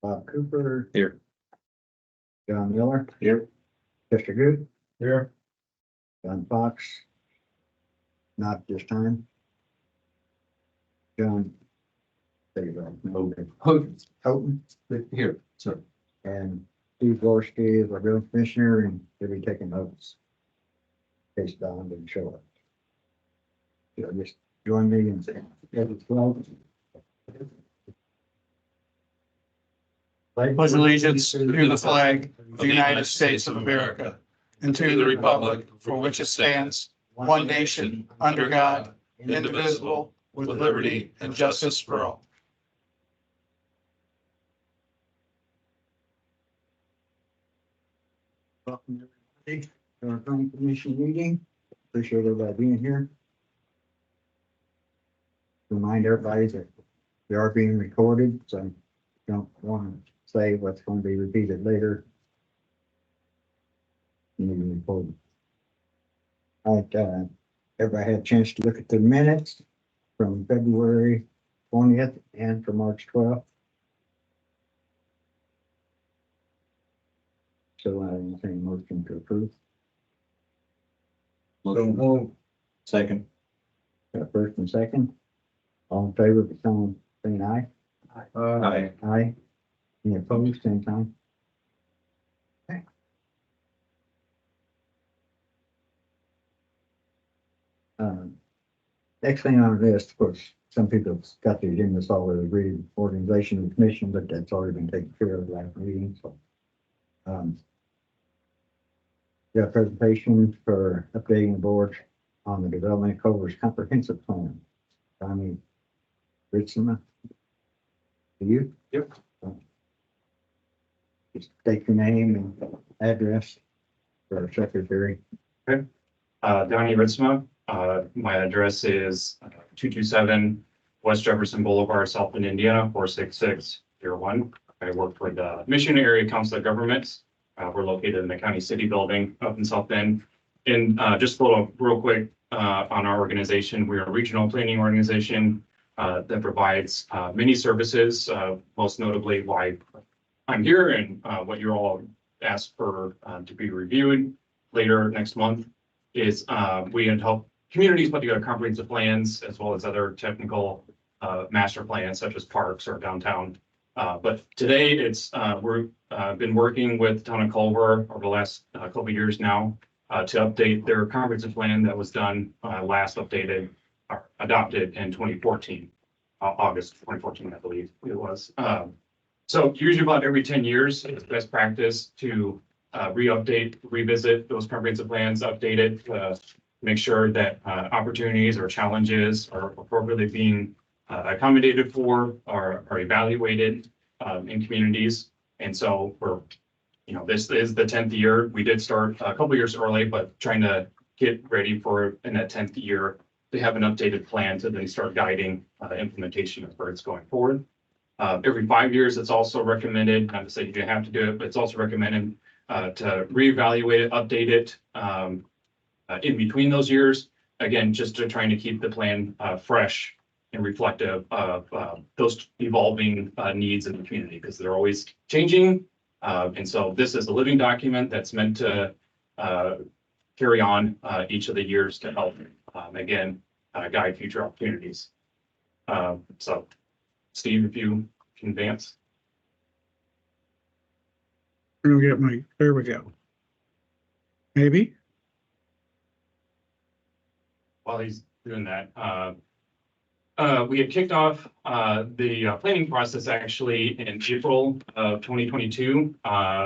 Bob Cooper, Here. John Miller, Here. Chester Good, Here. John Fox. Not this time. John. There you go. Houghton Here, sir. and Steve Gorski is our road commissioner and he'll be taking notes. In case Don didn't show up. So just join me and say, Pledge allegiance to the flag of the United States of America and to the republic for which it stands, one nation, under God, indivisible, with liberty and justice for all. Welcome everybody to our planning commission meeting. Appreciate everybody being here. Remind everybody that we are being recorded, so don't want to say what's going to be repeated later. You need to record. All right, everybody had a chance to look at the minutes from February 20th and from March 12th. So I entertain a motion to approve. Second. First and second. All in favor of the sign saying aye? Aye. Aye. Any opposed, same sign? Okay. Next thing on the list, of course, some people have got the agendas already read organization and commission, but that's already been taken care of last meeting, so. Got a presentation for updating the board on the development of Culver's comprehensive plan. Donnie Ritzema. Do you? Yep. Just take your name and address for our secretary. Donnie Ritzma. My address is 227 West Jefferson Boulevard, South Bend, Indiana, 46601. I work for the Michigan Area Council of Governments. We're located in the county city building up in South Bend. And just a little real quick on our organization, we're a regional planning organization that provides many services, most notably why I'm here and what you all asked for to be reviewed later next month is we help communities put together comprehensive plans as well as other technical master plans such as parks or downtown. But today it's we're been working with the town of Culver over the last couple of years now to update their comprehensive plan that was done last updated or adopted in 2014, August 2014, I believe it was. So usually about every 10 years, it's best practice to re-update, revisit those comprehensive plans, update it, make sure that opportunities or challenges are appropriately being accommodated for or evaluated in communities. And so we're, this is the 10th year. We did start a couple years early, but trying to get ready for in that 10th year to have an updated plan to then start guiding implementation of where it's going forward. Every 5 years, it's also recommended, not to say you have to do it, but it's also recommended to reevaluate it, update it in between those years. Again, just to trying to keep the plan fresh and reflective of those evolving needs in the community because they're always changing. And so this is a living document that's meant to carry on each of the years to help, again, guide future opportunities. So Steve, if you can advance. I'm gonna get there we go. Maybe. While he's doing that, we had kicked off the planning process actually in April of 2022.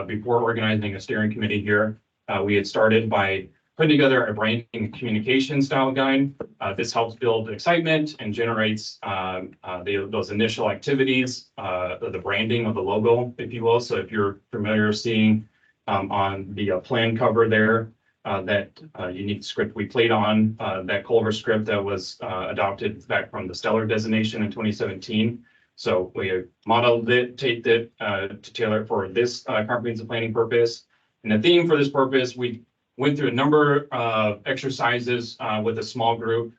Before organizing a steering committee here, we had started by putting together a branding and communication style guide. This helps build excitement and generates those initial activities, the branding of the logo, if you will. So if you're familiar seeing on the plan cover there, that unique script we played on, that Culver script that was adopted back from the Stellar designation in 2017. So we modeled it, taped it to tailor it for this comprehensive planning purpose. And the theme for this purpose, we went through a number of exercises with a small group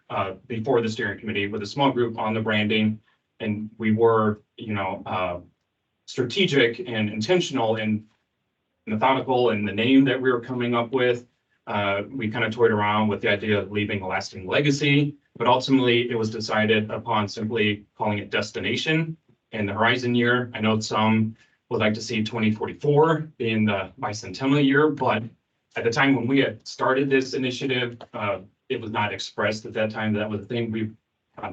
before the steering committee with a small group on the branding. And we were, strategic and intentional and methodical in the name that we were coming up with. We kind of toyed around with the idea of leaving a lasting legacy, but ultimately it was decided upon simply calling it Destination and the Horizon Year. I know some would like to see 2044 being the bicentennial year, but at the time when we had started this initiative, it was not expressed at that time that was the thing. We,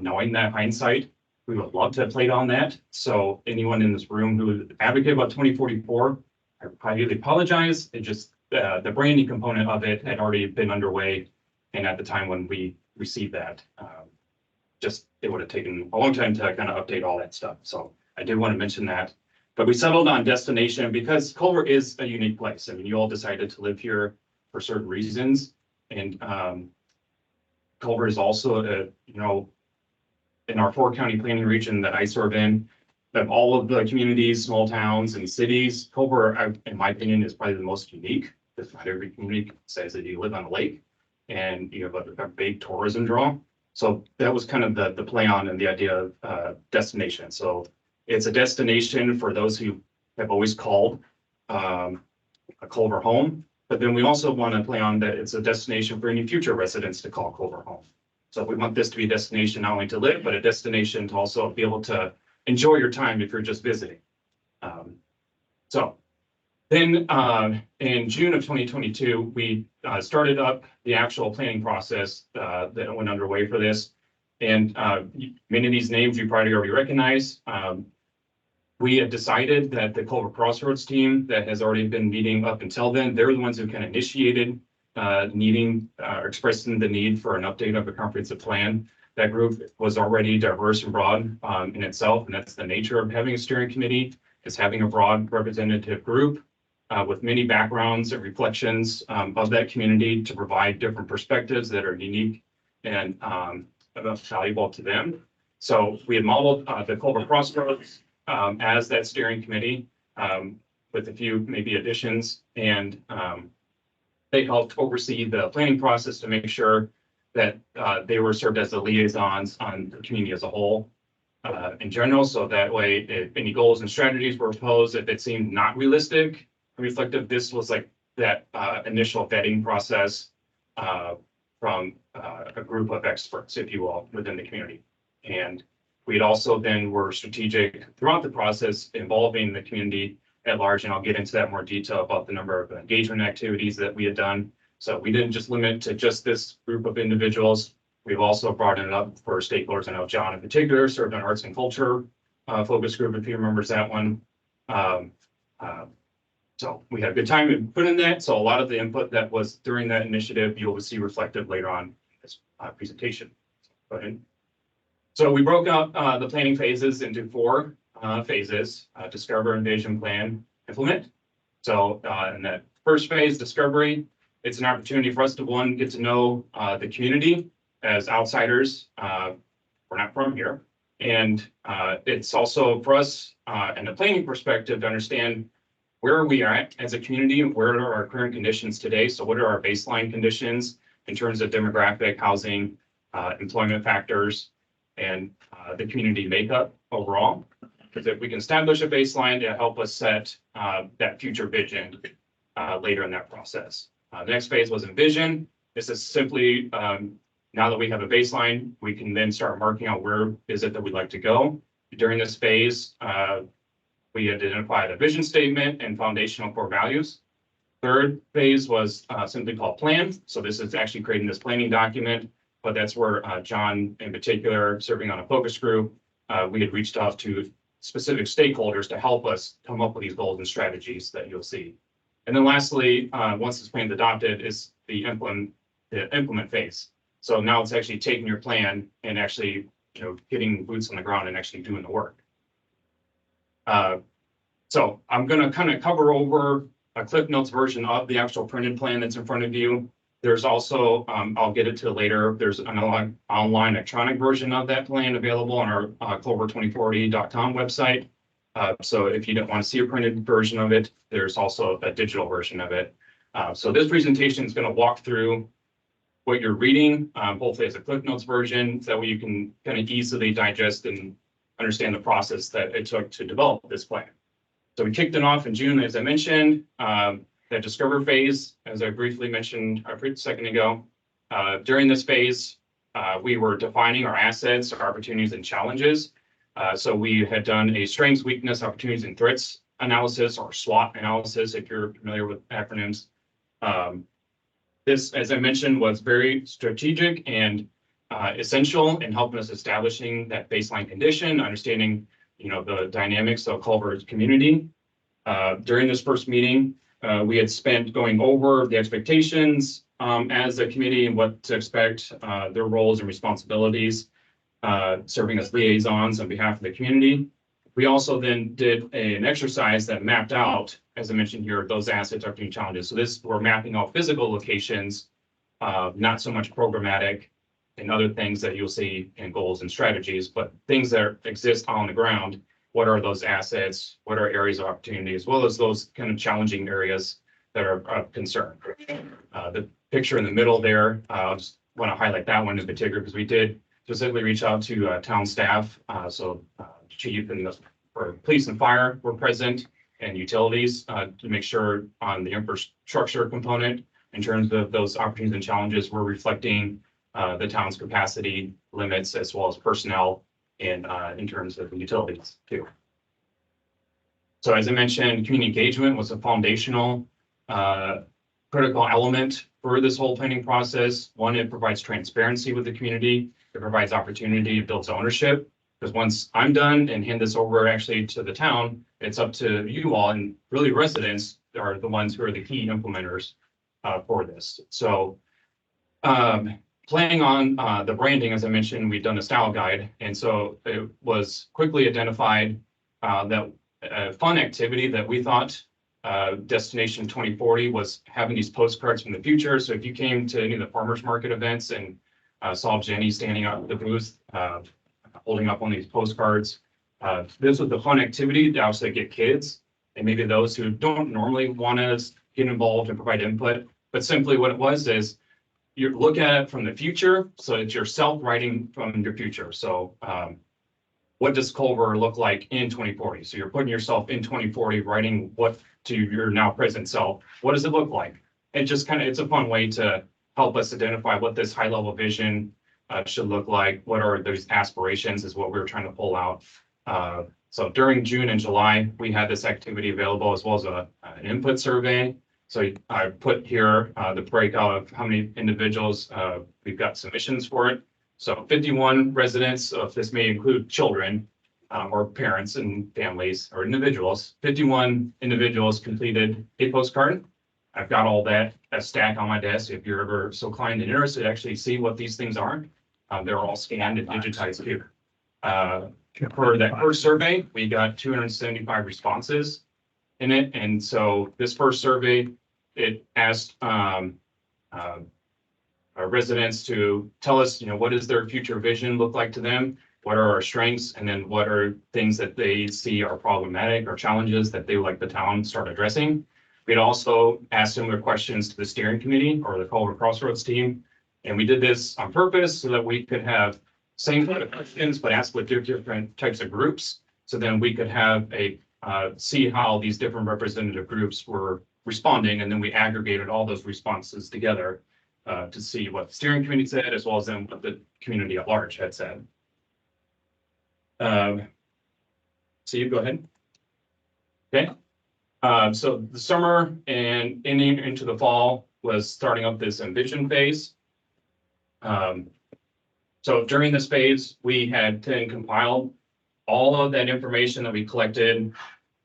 knowing that hindsight, we would love to have played on that. So anyone in this room who would advocate about 2044, I highly apologize. It just, the branding component of it had already been underway. And at the time when we received that, it would have taken a long time to kind of update all that stuff. So I did want to mention that. But we settled on Destination because Culver is a unique place. I mean, you all decided to live here for certain reasons. And Culver is also, in our 4-county planning region that I serve in, of all of the communities, small towns and cities, Culver, in my opinion, is probably the most unique. Because not every community says that you live on a lake and you have a big tourism draw. So that was kind of the play on and the idea of destination. So it's a destination for those who have always called a Culver home. But then we also want to play on that it's a destination for any future residents to call Culver home. So we want this to be a destination not only to live, but a destination to also be able to enjoy your time if you're just visiting. So then in June of 2022, we started up the actual planning process that went underway for this. And many of these names you probably already recognize. We had decided that the Culver Crossroads team that has already been meeting up until then, they're the ones who kind of initiated expressing the need for an update of a comprehensive plan. That group was already diverse and broad in itself, and that's the nature of having a steering committee, is having a broad representative group with many backgrounds and reflections of that community to provide different perspectives that are unique and valuable to them. So we had modeled the Culver Crossroads as that steering committee with a few maybe additions, and they helped oversee the planning process to make sure that they were served as the liaisons on the community as a whole in general. So that way, if any goals and strategies were proposed, if it seemed not realistic, reflective, this was like that initial vetting process from a group of experts, if you will, within the community. And we'd also then were strategic throughout the process involving the community at large, and I'll get into that in more detail about the number of engagement activities that we had done. So we didn't just limit to just this group of individuals. We've also brought it up for stakeholders. I know John in particular served on arts and culture focus group, if he remembers that one. So we had a good time in putting that. So a lot of the input that was during that initiative, you'll see reflected later on in this presentation. Go ahead. So we broke out the planning phases into 4 phases: discover, envision, plan, implement. So in that first phase, discovery, it's an opportunity for us to, one, get to know the community as outsiders. We're not from here. And it's also for us in the planning perspective to understand where are we at as a community, where are our current conditions today? So what are our baseline conditions in terms of demographic, housing, employment factors, and the community makeup overall? Because if we can establish a baseline to help us set that future vision later in that process. The next phase was envision. This is simply, now that we have a baseline, we can then start marking out where is it that we'd like to go. During this phase, we identified a vision statement and foundational core values. Third phase was simply called plan. So this is actually creating this planning document, but that's where John in particular, serving on a focus group, we had reached out to specific stakeholders to help us come up with these goals and strategies that you'll see. And then lastly, once this plan is adopted, is the implement phase. So now it's actually taking your plan and actually, getting boots on the ground and actually doing the work. So I'm going to kind of cover over a Cliff Notes version of the actual printed plan that's in front of you. There's also, I'll get it to later, there's an online electronic version of that plan available on our culver2040.com website. So if you don't want to see a printed version of it, there's also a digital version of it. So this presentation is going to walk through what you're reading, hopefully as a Cliff Notes version, so that way you can kind of easily digest and understand the process that it took to develop this plan. So we kicked it off in June, as I mentioned, that discover phase, as I briefly mentioned a second ago. During this phase, we were defining our assets, our opportunities and challenges. So we had done a strengths, weakness, opportunities and threats analysis, or SWOT analysis, if you're familiar with acronyms. This, as I mentioned, was very strategic and essential in helping us establishing that baseline condition, understanding, the dynamics of Culver's community. During this first meeting, we had spent going over the expectations as a committee and what to expect, their roles and responsibilities, serving as liaisons on behalf of the community. We also then did an exercise that mapped out, as I mentioned here, those assets, opportunity, challenges. So we're mapping out physical locations, not so much programmatic and other things that you'll see in goals and strategies, but things that exist on the ground. What are those assets? What are areas of opportunity, as well as those kind of challenging areas that are of concern? The picture in the middle there, I just want to highlight that one in particular because we did specifically reach out to town staff. So chief and for police and fire were present, and utilities to make sure on the infrastructure component in terms of those opportunities and challenges, we're reflecting the town's capacity limits as well as personnel and in terms of the utilities too. So as I mentioned, community engagement was a foundational critical element for this whole planning process. One, it provides transparency with the community. It provides opportunity, it builds ownership. Because once I'm done and hand this over actually to the town, it's up to you all, and really residents are the ones who are the key implementers for this. So planning on the branding, as I mentioned, we've done a style guide. And so it was quickly identified that a fun activity that we thought Destination 2040 was having these postcards from the future. So if you came to any of the farmers market events and saw Jenny standing up at the booth, holding up on these postcards, this was the fun activity to also get kids and maybe those who don't normally want to get involved and provide input. But simply what it was is you look at it from the future. So it's yourself writing from your future. So what does Culver look like in 2040? So you're putting yourself in 2040, writing what to your now present self. What does it look like? And just kind of, it's a fun way to help us identify what this high level vision should look like. What are those aspirations is what we were trying to pull out. So during June and July, we had this activity available as well as an input survey. So I put here the breakout of how many individuals we've got submissions for it. So 51 residents, if this may include children or parents and families or individuals, 51 individuals completed a postcard. I've got all that a stack on my desk. If you're ever so inclined and interested to actually see what these things are, they're all scanned and digitized here. For that first survey, we got 275 responses in it. And so this first survey, it asked our residents to tell us, what does their future vision look like to them? What are our strengths? And then what are things that they see are problematic or challenges that they would like the town start addressing? We'd also asked similar questions to the steering committee or the Culver Crossroads team. And we did this on purpose so that we could have same kind of questions, but asked with different types of groups. So then we could have see how these different representative groups were responding. And then we aggregated all those responses together to see what the steering committee said, as well as then what the community at large had said. Steve, go ahead. Okay. So the summer and ending into the fall was starting up this envision phase. So during this phase, we had then compiled all of that information that we collected.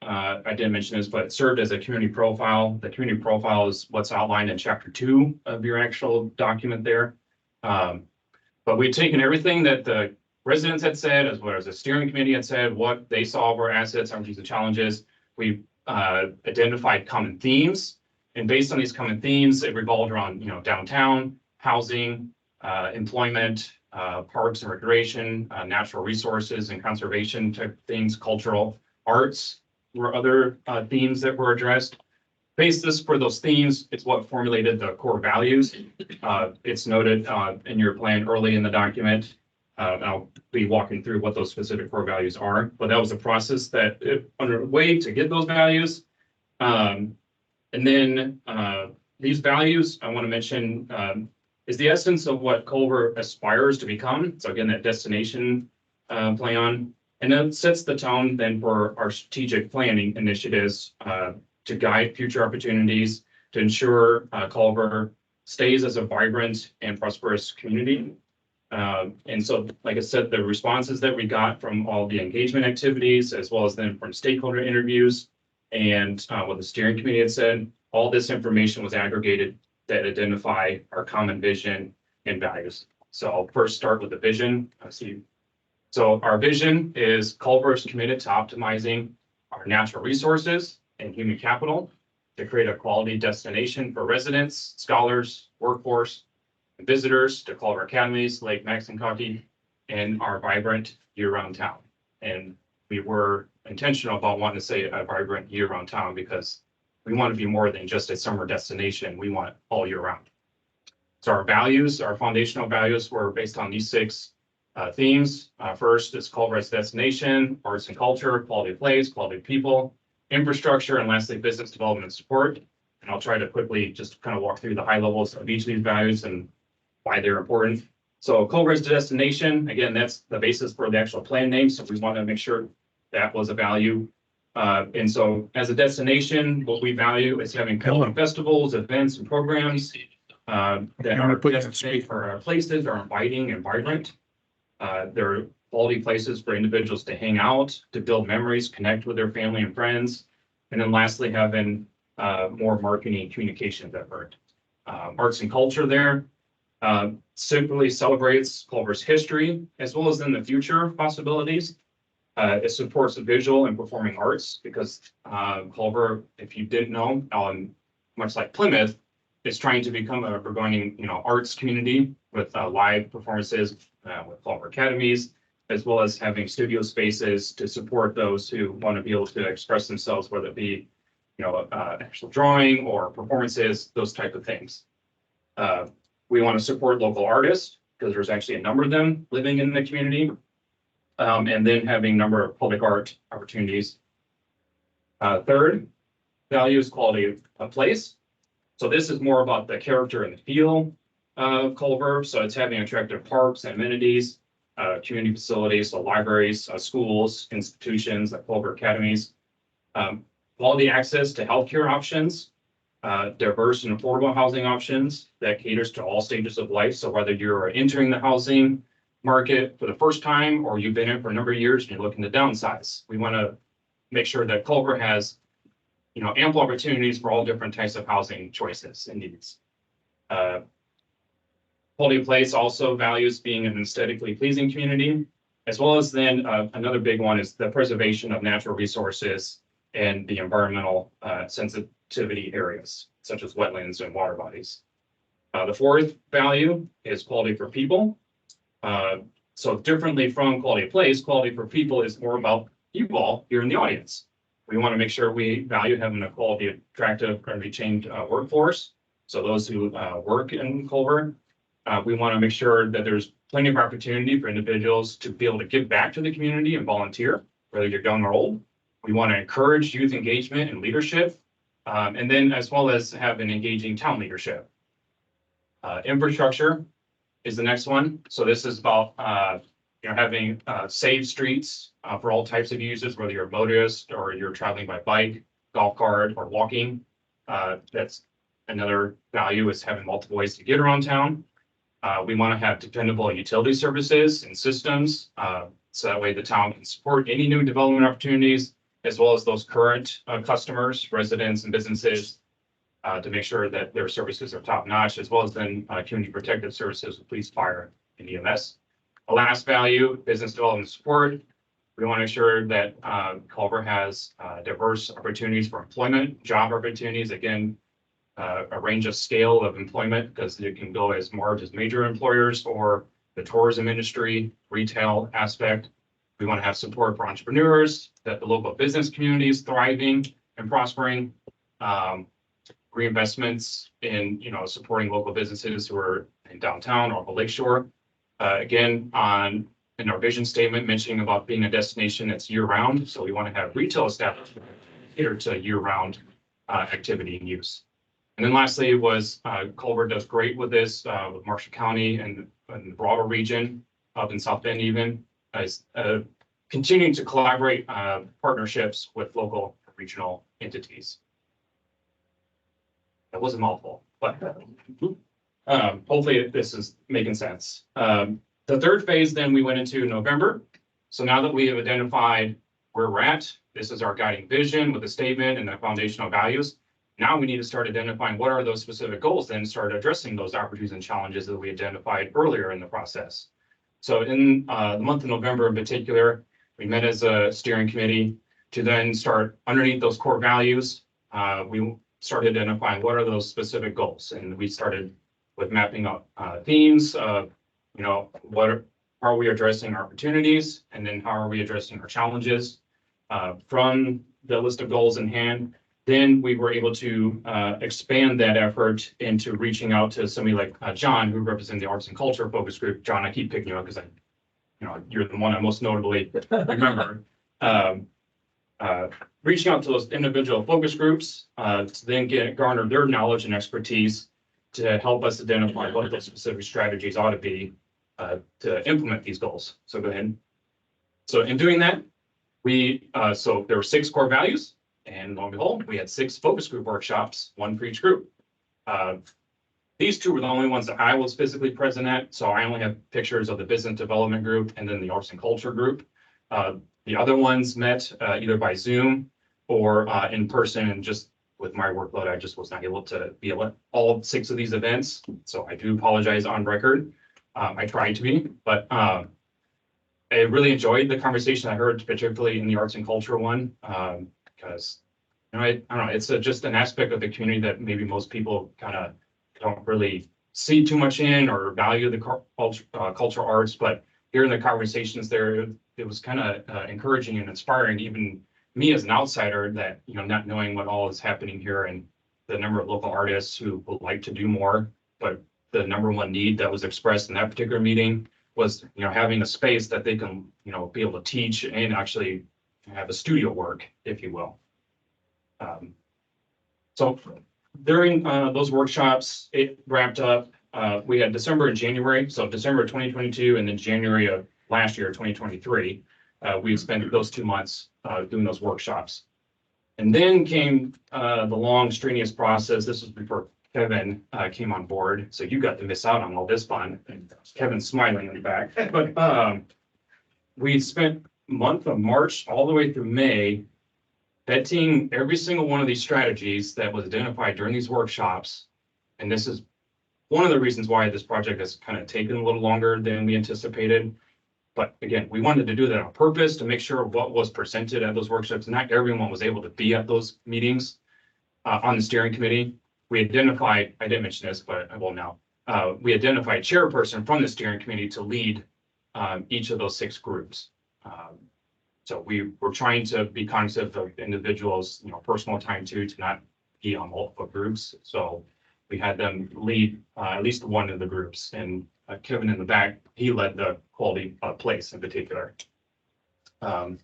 I didn't mention this, but it served as a community profile. The community profile is what's outlined in chapter 2 of your actual document there. But we've taken everything that the residents had said, as well as the steering committee had said, what they saw were assets, opportunities, and challenges. We identified common themes, and based on these common themes, it revolved around downtown, housing, employment, parks and recreation, natural resources and conservation type things, cultural arts were other themes that were addressed. Basis for those themes, it's what formulated the core values. It's noted in your plan early in the document. And I'll be walking through what those specific core values are, but that was a process that underway to get those values. And then these values I want to mention is the essence of what Culver aspires to become. So again, that destination plan, and then sets the tone then for our strategic planning initiatives to guide future opportunities to ensure Culver stays as a vibrant and prosperous community. And so, like I said, the responses that we got from all the engagement activities, as well as then from stakeholder interviews and what the steering committee had said, all this information was aggregated that identify our common vision and values. So I'll first start with the vision. So our vision is Culver is committed to optimizing our natural resources and human capital to create a quality destination for residents, scholars, workforce, and visitors to Culver Academies, Lake Maxincockee, and our vibrant year-round town. And we were intentional about wanting to say a vibrant year-round town because we want to be more than just a summer destination. We want all year round. So our values, our foundational values were based on these 6 themes. First is Culver as destination, arts and culture, quality of place, quality of people, infrastructure, and lastly, business development and support. And I'll try to quickly just kind of walk through the high levels of each of these values and why they're important. So Culver as destination, again, that's the basis for the actual plan name. So we want to make sure that was a value. And so as a destination, what we value is having cultural festivals, events, and programs that our places are inviting and vibrant. They're quality places for individuals to hang out, to build memories, connect with their family and friends. And then lastly, having more marketing communications effort. Arts and culture there simply celebrates Culver's history as well as in the future possibilities. It supports the visual and performing arts because Culver, if you didn't know, much like Plymouth, is trying to become a burgeoning, arts community with live performances with Culver Academies, as well as having studio spaces to support those who want to be able to express themselves, whether it be, actual drawing or performances, those type of things. We want to support local artists because there's actually a number of them living in the community. And then having a number of public art opportunities. Third, value is quality of place. So this is more about the character and the feel of Culver. So it's having attractive parks and amenities, community facilities, so libraries, schools, institutions like Culver Academies, quality access to healthcare options, diverse and affordable housing options that caters to all stages of life. So whether you're entering the housing market for the first time or you've been in for a number of years and you're looking to downsize, we want to make sure that Culver has ample opportunities for all different types of housing choices and needs. Quality of place also values being an aesthetically pleasing community, as well as then another big one is the preservation of natural resources and the environmental sensitivity areas such as wetlands and water bodies. The fourth value is quality for people. So differently from quality of place, quality for people is more about you all here in the audience. We want to make sure we value having a quality, attractive, and retained workforce. So those who work in Culver, we want to make sure that there's plenty of opportunity for individuals to be able to give back to the community and volunteer, whether you're young or old. We want to encourage youth engagement and leadership, and then as well as have an engaging town leadership. Infrastructure is the next one. So this is about having safe streets for all types of users, whether you're a motorist or you're traveling by bike, golf cart, or walking. That's another value, is having multiple ways to get around town. We want to have dependable utility services and systems, so that way the town can support any new development opportunities, as well as those current customers, residents, and businesses, to make sure that their services are top notch, as well as then community protective services with police, fire, and EMS. The last value, business development support. We want to ensure that Culver has diverse opportunities for employment, job opportunities. Again, a range of scale of employment, because it can go as large as major employers or the tourism industry, retail aspect. We want to have support for entrepreneurs, that the local business community is thriving and prospering. Reinvestments in supporting local businesses who are in downtown or the lakeshore. Again, in our vision statement, mentioning about being a destination that's year round. So we want to have retail establishments cater to year round activity and use. And then lastly was Culver does great with this with Marshall County and the broader region up in South Bend even as continuing to collaborate partnerships with local regional entities. That was a mouthful, but hopefully this is making sense. The third phase then we went into November. So now that we have identified where we're at, this is our guiding vision with a statement and the foundational values. Now we need to start identifying what are those specific goals, then start addressing those opportunities and challenges that we identified earlier in the process. So in the month of November in particular, we met as a steering committee to then start underneath those core values. We started identifying what are those specific goals, and we started with mapping out themes of, how are we addressing our opportunities, and then how are we addressing our challenges from the list of goals in hand. Then we were able to expand that effort into reaching out to somebody like John, who represents the arts and culture focus group. John, I keep picking you up because you're the one I most notably remember. Reaching out to those individual focus groups to then garner their knowledge and expertise to help us identify what those specific strategies ought to be to implement these goals. So go ahead. So in doing that, so there were 6 core values, and lo and behold, we had 6 focus group workshops, 1 for each group. These 2 were the only ones that I was physically present at, so I only have pictures of the business development group and then the arts and culture group. The other ones met either by Zoom or in person, and just with my workload, I just was not able to be at all 6 of these events. So I do apologize on record. I tried to be, but I really enjoyed the conversation I heard, particularly in the arts and culture one, because I don't know, it's just an aspect of the community that maybe most people kind of don't really see too much in or value the cultural arts, but hearing the conversations there, it was kind of encouraging and inspiring, even me as an outsider that, not knowing what all is happening here and the number of local artists who would like to do more, but the number one need that was expressed in that particular meeting was, having a space that they can, be able to teach and actually have a studio work, if you will. So during those workshops, it wrapped up. We had December and January, so December 2022 and then January of last year, 2023. We spent those 2 months doing those workshops. And then came the long, strenuous process. This was before Kevin came on board, so you got to miss out on all this fun. And Kevin's smiling in the back. But we spent month of March all the way through May vetting every single one of these strategies that was identified during these workshops. And this is one of the reasons why this project has kind of taken a little longer than we anticipated. But again, we wanted to do that on purpose to make sure what was presented at those workshops, not everyone was able to be at those meetings on the steering committee. We identified, I didn't mention this, but I will now. We identified a chairperson from the steering committee to lead each of those 6 groups. So we were trying to be cognizant of individuals, personal time too, to not be on multiple groups. So we had them lead at least one of the groups, and Kevin in the back, he led the quality place in particular. It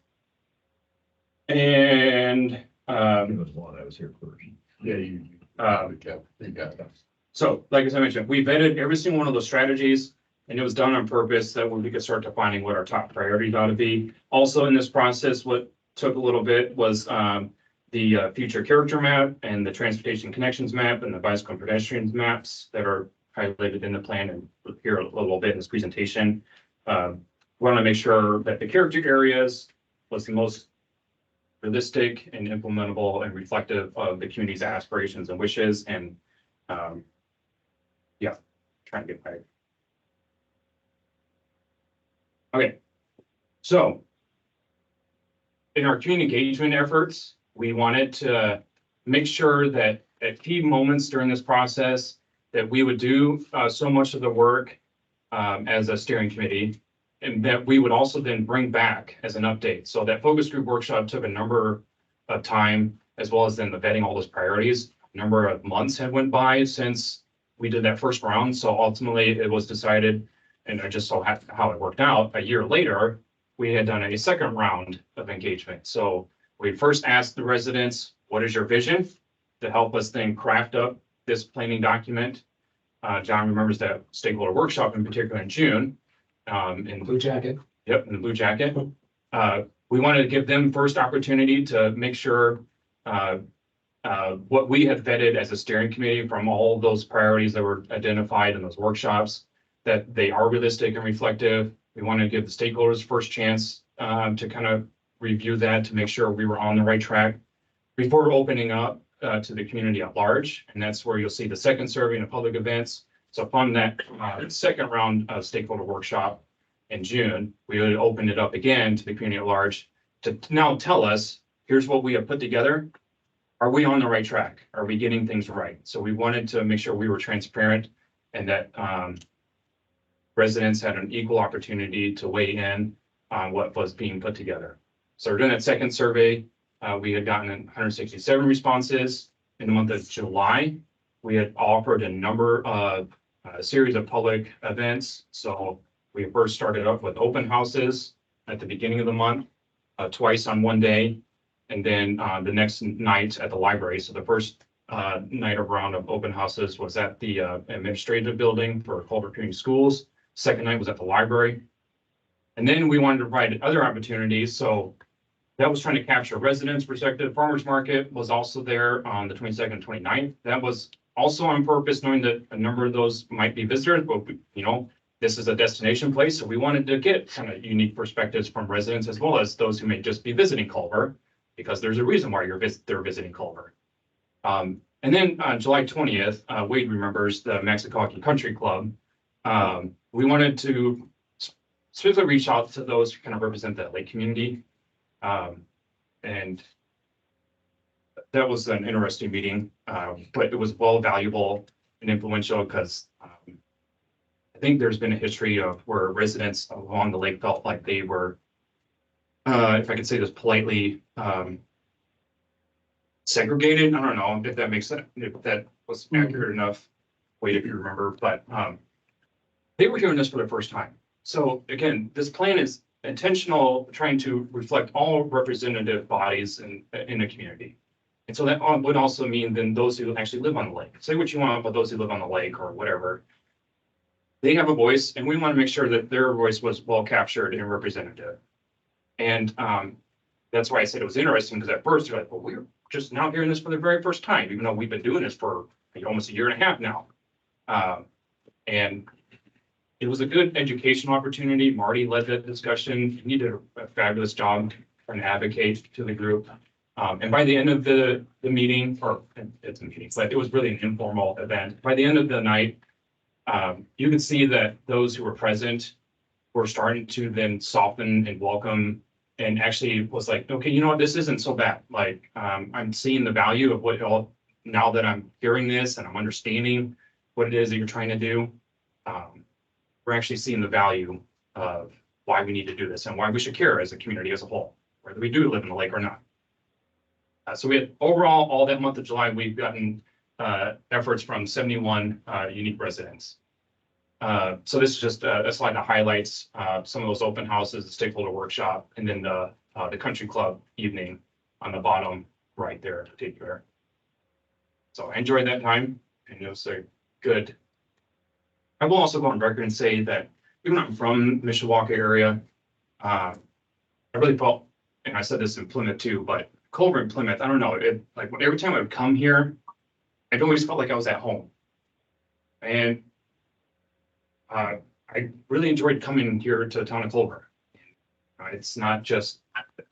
was one I was here first. Yeah, you got that. So, like as I mentioned, we vetted every single one of those strategies, and it was done on purpose that we could start defining what our top priorities ought to be. Also in this process, what took a little bit was the future character map and the transportation connections map and the bicycle and pedestrians maps that are highlighted in the plan and here a little bit in this presentation. We want to make sure that the character areas was the most realistic and implementable and reflective of the community's aspirations and wishes, and trying to get back. Okay, so in our community engagement efforts, we wanted to make sure that at key moments during this process that we would do so much of the work as a steering committee, and that we would also then bring back as an update. So that focus group workshop took a number of time, as well as then the vetting all those priorities. A number of months had went by since we did that first round. So ultimately it was decided And I just saw how it worked out. A year later, we had done a second round of engagement. So we first asked the residents, what is your vision? To help us then craft up this planning document. John remembers that stakeholder workshop in particular in June. In Blue jacket. Yep, in the blue jacket. We wanted to give them first opportunity to make sure what we had vetted as a steering committee from all those priorities that were identified in those workshops, that they are realistic and reflective. We want to give the stakeholders first chance to kind of review that to make sure we were on the right track before opening up to the community at large. And that's where you'll see the second survey and the public events. So from that second round of stakeholder workshop in June, we would open it up again to the community at large to now tell us, here's what we have put together. Are we on the right track? Are we getting things right? So we wanted to make sure we were transparent and that residents had an equal opportunity to weigh in on what was being put together. So we're doing that second survey. We had gotten 167 responses in the month of July. We had offered a number of a series of public events. So we first started up with open houses at the beginning of the month, twice on one day. And then the next night at the library. So the first night of round of open houses was at the administrative building for Culver Community Schools. Second night was at the library. And then we wanted to provide other opportunities. So that was trying to capture residents' perspective. Farmers Market was also there on the 22nd and 29th. That was also on purpose, knowing that a number of those might be visitors, but you know, this is a destination place. So we wanted to get kind of unique perspectives from residents as well as those who may just be visiting Culver, because there's a reason why they're visiting Culver. And then on July 20th, Wade remembers the Maxicalco Country Club. We wanted to specifically reach out to those who kind of represent that lake community. And that was an interesting meeting, but it was well valuable and influential because I think there's been a history of where residents along the lake felt like they were, if I could say this politely, segregated. I don't know if that makes sense, if that was accurate enough. Wait, if you remember, but they were hearing this for the first time. So again, this plan is intentional, trying to reflect all representative bodies in the community. And so that would also mean then those who actually live on the lake. Say what you want about those who live on the lake or whatever. They have a voice, and we want to make sure that their voice was well captured and representative. And that's why I said it was interesting, because at first you're like, well, we're just now hearing this for the very first time, even though we've been doing this for almost a year and a half now. And it was a good educational opportunity. Marty led that discussion. He did a fabulous job trying to advocate to the group. And by the end of the meeting, or it's a meeting, but it was really an informal event. By the end of the night, you could see that those who were present were starting to then soften and welcome, and actually was like, okay, you know what, this isn't so bad. Like, I'm seeing the value of what all, now that I'm hearing this and I'm understanding what it is that you're trying to do. We're actually seeing the value of why we need to do this and why we should care as a community as a whole, whether we do live in the lake or not. So we had overall, all that month of July, we've gotten efforts from 71 unique residents. So this is just a slide that highlights some of those open houses, the stakeholder workshop, and then the country club evening on the bottom right there in particular. So I enjoyed that time, and it was a good. I will also go on record and say that even though I'm from Mishawaka area, I really felt, and I said this in Plymouth too, but Culver and Plymouth, I don't know, it like every time I would come here, I always felt like I was at home. And I really enjoyed coming here to the town of Culver. It's not just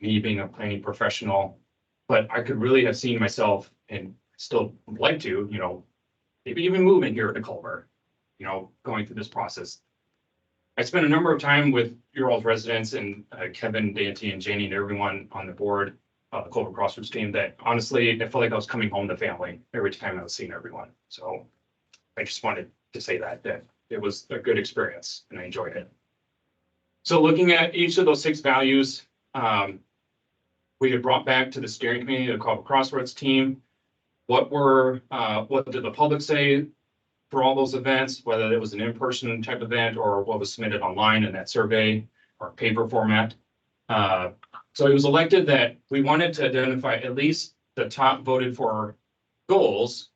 me being a planning professional, but I could really have seen myself and still like to, you know, maybe even moving here to Culver, you know, going through this process. I spent a number of time with your all's residents and Kevin, Dante, and Janie and everyone on the board, the Culver Crossroads team, that honestly, I felt like I was coming home to family every time I was seeing everyone. So I just wanted to say that it was a good experience and I enjoyed it. So looking at each of those 6 values, we had brought back to the steering committee, the Culver Crossroads team, what did the public say for all those events, whether it was an in-person type event or what was submitted online in that survey or paper format. So it was elected that we wanted to identify at least the top voted for goals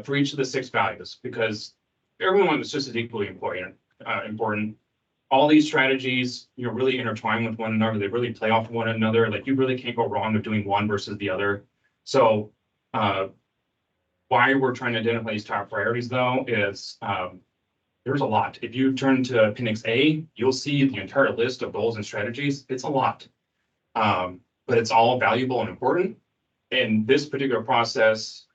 for each of the 6 values, because everyone was just as equally important. All these strategies, really intertwine with one another. They really play off one another. Like, you really can't go wrong with doing one versus the other. So why we're trying to identify these top priorities, though, is there's a lot. If you turn to Appendix A, you'll see the entire list of goals and strategies. It's a lot, but it's all valuable and important. And this particular process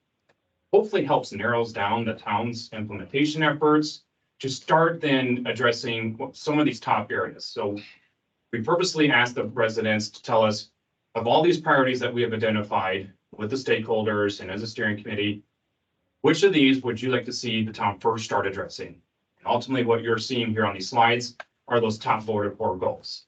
hopefully helps narrows down the town's implementation efforts to start then addressing some of these top areas. So we purposely asked the residents to tell us, of all these priorities that we have identified with the stakeholders and as a steering committee, which of these would you like to see the town first start addressing? And ultimately, what you're seeing here on these slides are those top voted for goals.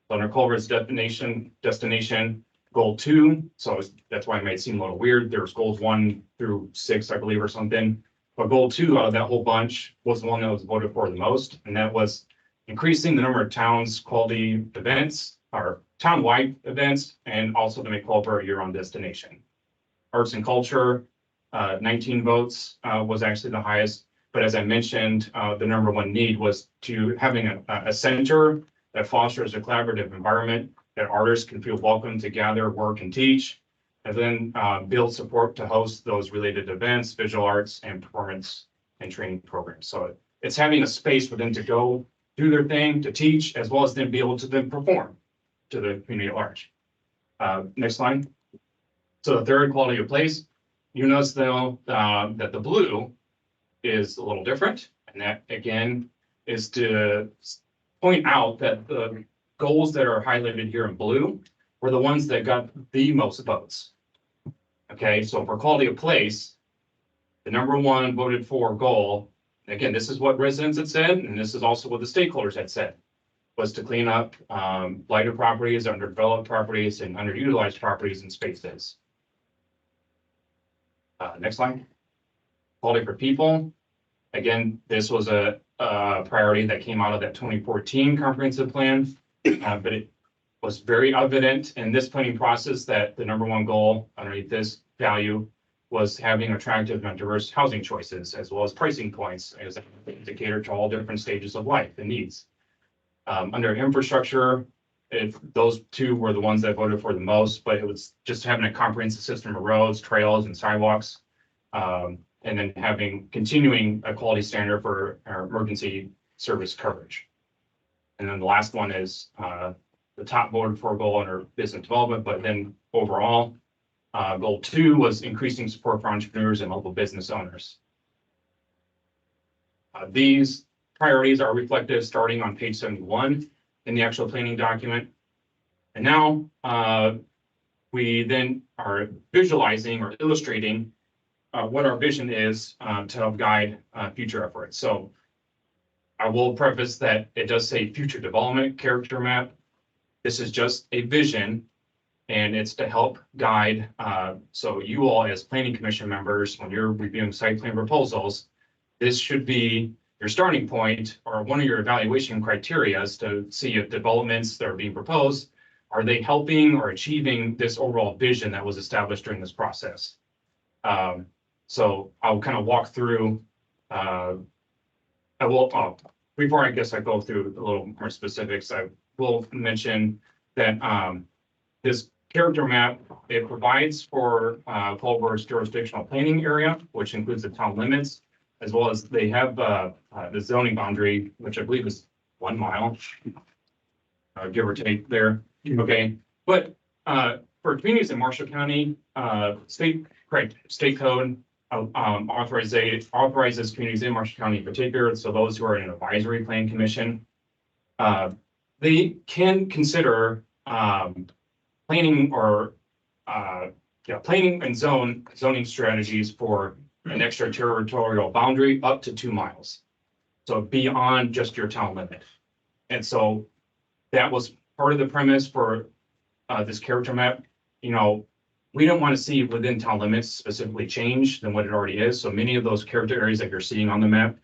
So under Culver's destination, goal 2. So that's why it might seem a little weird. There's goals 1 through 6, I believe, or something. But goal 2 out of that whole bunch was the one that was voted for the most. And that was increasing the number of towns quality events or town-wide events, and also to make Culver a year-round destination. Arts and culture, 19 votes was actually the highest. But as I mentioned, the number 1 need was to having a center that fosters a collaborative environment that artists can feel welcome to gather, work, and teach, and then build support to host those related events, visual arts, and performance and training programs. So it's having a space for them to go do their thing, to teach, as well as then be able to then perform to the community at large. Next slide. So the third, quality of place. You notice though that the blue is a little different, and that again is to point out that the goals that are highlighted here in blue were the ones that got the most votes. Okay, so for quality of place, the number 1 voted for goal, again, this is what residents had said, and this is also what the stakeholders had said, was to clean up blighted properties, underdeveloped properties, and underutilized properties and spaces. Next slide. Quality for people. Again, this was a priority that came out of that 2014 comprehensive plan, but it was very evident in this planning process that the number 1 goal underneath this value was having attractive and diverse housing choices, as well as pricing points as an indicator to all different stages of life and needs. Under infrastructure, those 2 were the ones that voted for the most, but it was just having a comprehensive system of roads, trails, and sidewalks, and then continuing a quality standard for our emergency service coverage. And then the last one is the top voted for goal under business development, but then overall, goal 2 was increasing support for entrepreneurs and local business owners. These priorities are reflected starting on page 71 in the actual planning document. And now we then are visualizing or illustrating what our vision is to help guide future efforts. So I will preface that it does say future development character map. This is just a vision, and it's to help guide. So you all as planning commission members, when you're reviewing site plan proposals, this should be your starting point or one of your evaluation criteria to see if developments that are being proposed, are they helping or achieving this overall vision that was established during this process? So I'll kind of walk through, before I guess I go through a little more specifics, I will mention that this character map, it provides for Culver's jurisdictional planning area, which includes the town limits, as well as they have the zoning boundary, which I believe is 1 mile, give or take there. Okay, but for communities in Marshall County, state code authorizes communities in Marshall County in particular, so those who are in an advisory plan commission, they can consider planning or planning and zoning strategies for an extraterritorial boundary up to 2 miles. So beyond just your town limit. And so that was part of the premise for this character map. we don't want to see within town limits specifically change than what it already is. So many of those character areas that you're seeing on the map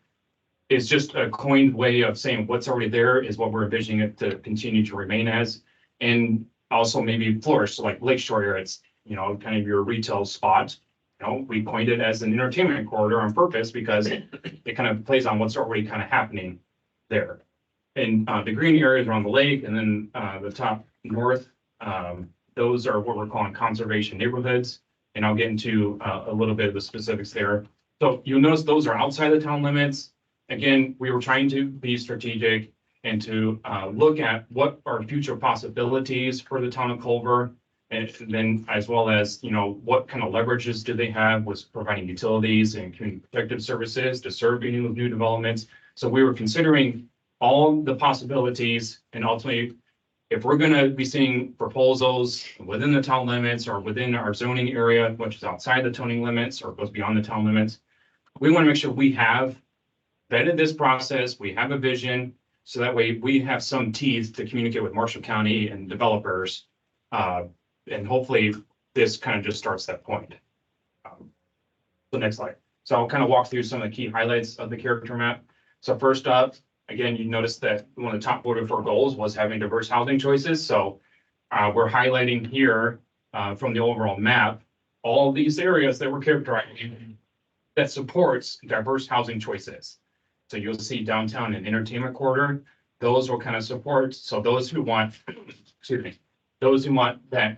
is just a coined way of saying what's already there is what we're envisioning it to continue to remain as. And also maybe flourish, so like Lakeshore area, it's, you know, kind of your retail spot. You know, we coined it as an entertainment corridor on purpose because it kind of plays on what's already kind of happening there. And the green areas around the lake and then the top north, those are what we're calling conservation neighborhoods. And I'll get into a little bit of the specifics there. So you'll notice those are outside the town limits. Again, we were trying to be strategic and to look at what are future possibilities for the town of Culver. And then as well as, you know, what kind of leverages do they have with providing utilities and community protective services to serve any of new developments. So we were considering all the possibilities and ultimately, if we're going to be seeing proposals within the town limits or within our zoning area, which is outside the zoning limits or goes beyond the town limits, we want to make sure we have vetted this process, we have a vision, so that way we have some teeth to communicate with Marshall County and developers. And hopefully this kind of just starts that point. The next slide. So I'll kind of walk through some of the key highlights of the character map. So first up, again, you notice that one of the top voted for goals was having diverse housing choices. So we're highlighting here from the overall map, all these areas that we're characterizing that supports diverse housing choices. So you'll see downtown and entertainment corridor, those will kind of support. So those who want, excuse me, those who want that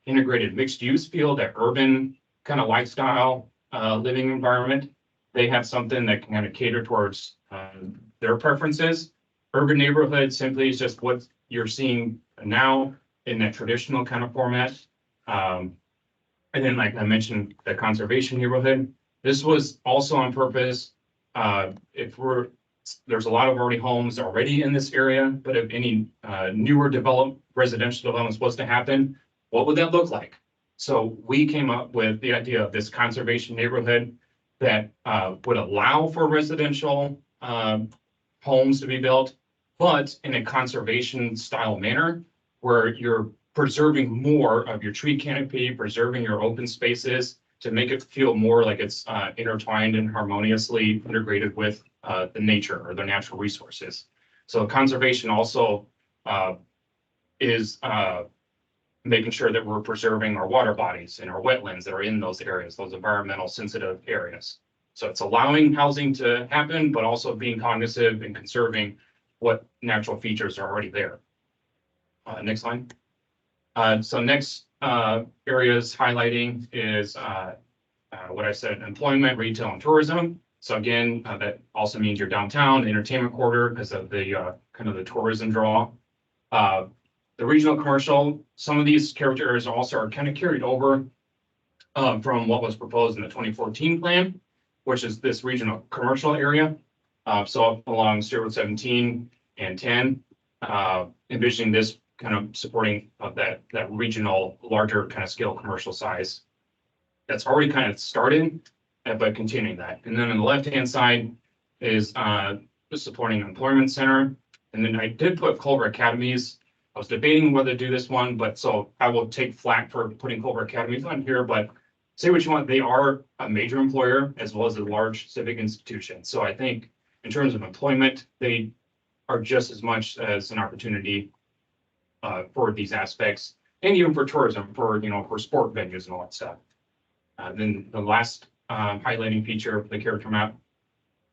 integrated mixed use feel, that urban kind of lifestyle living environment, they have something that can kind of cater towards their preferences. Urban neighborhood simply is just what you're seeing now in that traditional kind of format. And then, like I mentioned, the conservation neighborhood. This was also on purpose. There's a lot of already homes already in this area, but if any newer residential developments was to happen, what would that look like? So we came up with the idea of this conservation neighborhood that would allow for residential homes to be built, but in a conservation style manner where you're preserving more of your tree canopy, preserving your open spaces to make it feel more like it's intertwined and harmoniously integrated with the nature or the natural resources. So conservation also is making sure that we're preserving our water bodies and our wetlands that are in those areas, those environmental sensitive areas. So it's allowing housing to happen, but also being cognizant and conserving what natural features are already there. Next slide. So next areas highlighting is what I said, employment, retail, and tourism. So again, that also means your downtown, entertainment corridor because of the kind of the tourism draw. The regional commercial, some of these character areas also are kind of carried over from what was proposed in the 2014 plan, which is this regional commercial area. So up along 017 and 10, envisioning this kind of supporting that regional larger kind of scale commercial size. That's already kind of started, but continuing that. And then on the left-hand side is supporting an employment center. And then I did put Culver Academies. I was debating whether to do this one, but so I will take flack for putting Culver Academies on here, but say what you want, they are a major employer as well as a large civic institution. So I think in terms of employment, they are just as much as an opportunity for these aspects, and even for tourism, for for sport venues and all that stuff. Then the last highlighting feature of the character map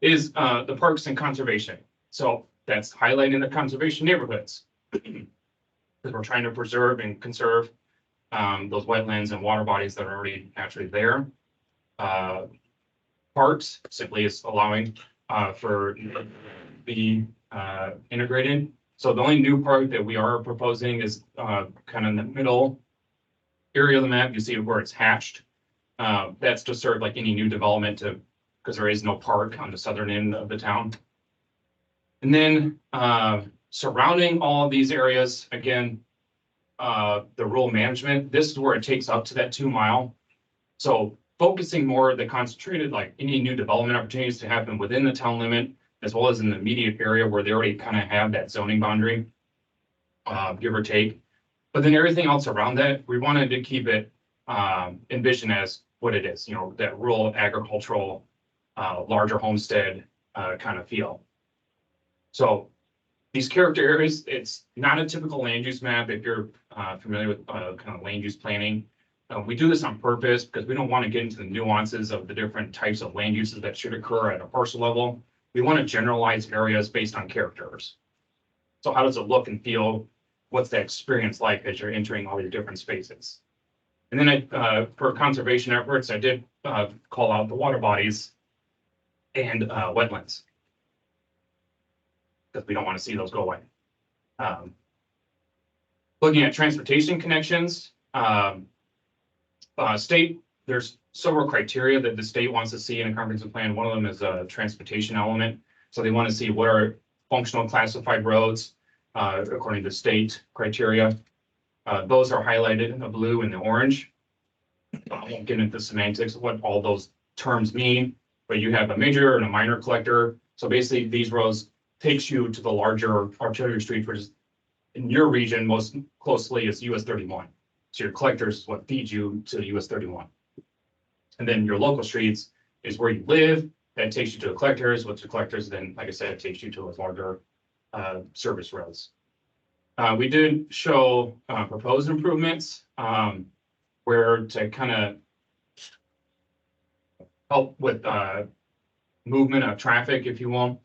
is the parks and conservation. So that's highlighting the conservation neighborhoods because we're trying to preserve and conserve those wetlands and water bodies that are already naturally there. Parks simply is allowing for the integrated. So the only new park that we are proposing is kind of in the middle area of the map. You see where it's hatched. That's to serve like any new development because there is no park on the southern end of the town. And then surrounding all of these areas, again, the rural management, this is where it takes up to that 2 mile. So focusing more the concentrated, like any new development opportunities to happen within the town limit, as well as in the immediate area where they already kind of have that zoning boundary, give or take. But then everything else around that, we wanted to keep it envision as what it is, you know, that rural agricultural, larger homestead, kind of feel. So these character areas, it's not a typical land use map if you're, familiar with, kind of land use planning. We do this on purpose because we don't want to get into the nuances of the different types of land uses that should occur at a parcel level. We want to generalize areas based on characters. So how does it look and feel? What's that experience like as you're entering all these different spaces? And then for conservation efforts, I did call out the water bodies and wetlands, because we don't want to see those go away. Looking at transportation connections, state, there's several criteria that the state wants to see in a comprehensive plan. One of them is a transportation element. So they want to see what are functional classified roads according to state criteria. Those are highlighted in the blue and the orange. I won't get into the semantics of what all those terms mean, but you have a major and a minor collector. So basically these roads takes you to the larger arterial street, which is in your region most closely is US 31. So your collectors is what feeds you to US 31. And then your local streets is where you live. That takes you to the collectors. What's the collectors? Then, like I said, it takes you to those larger service roads. We did show proposed improvements where to kind of help with movement of traffic, if you will.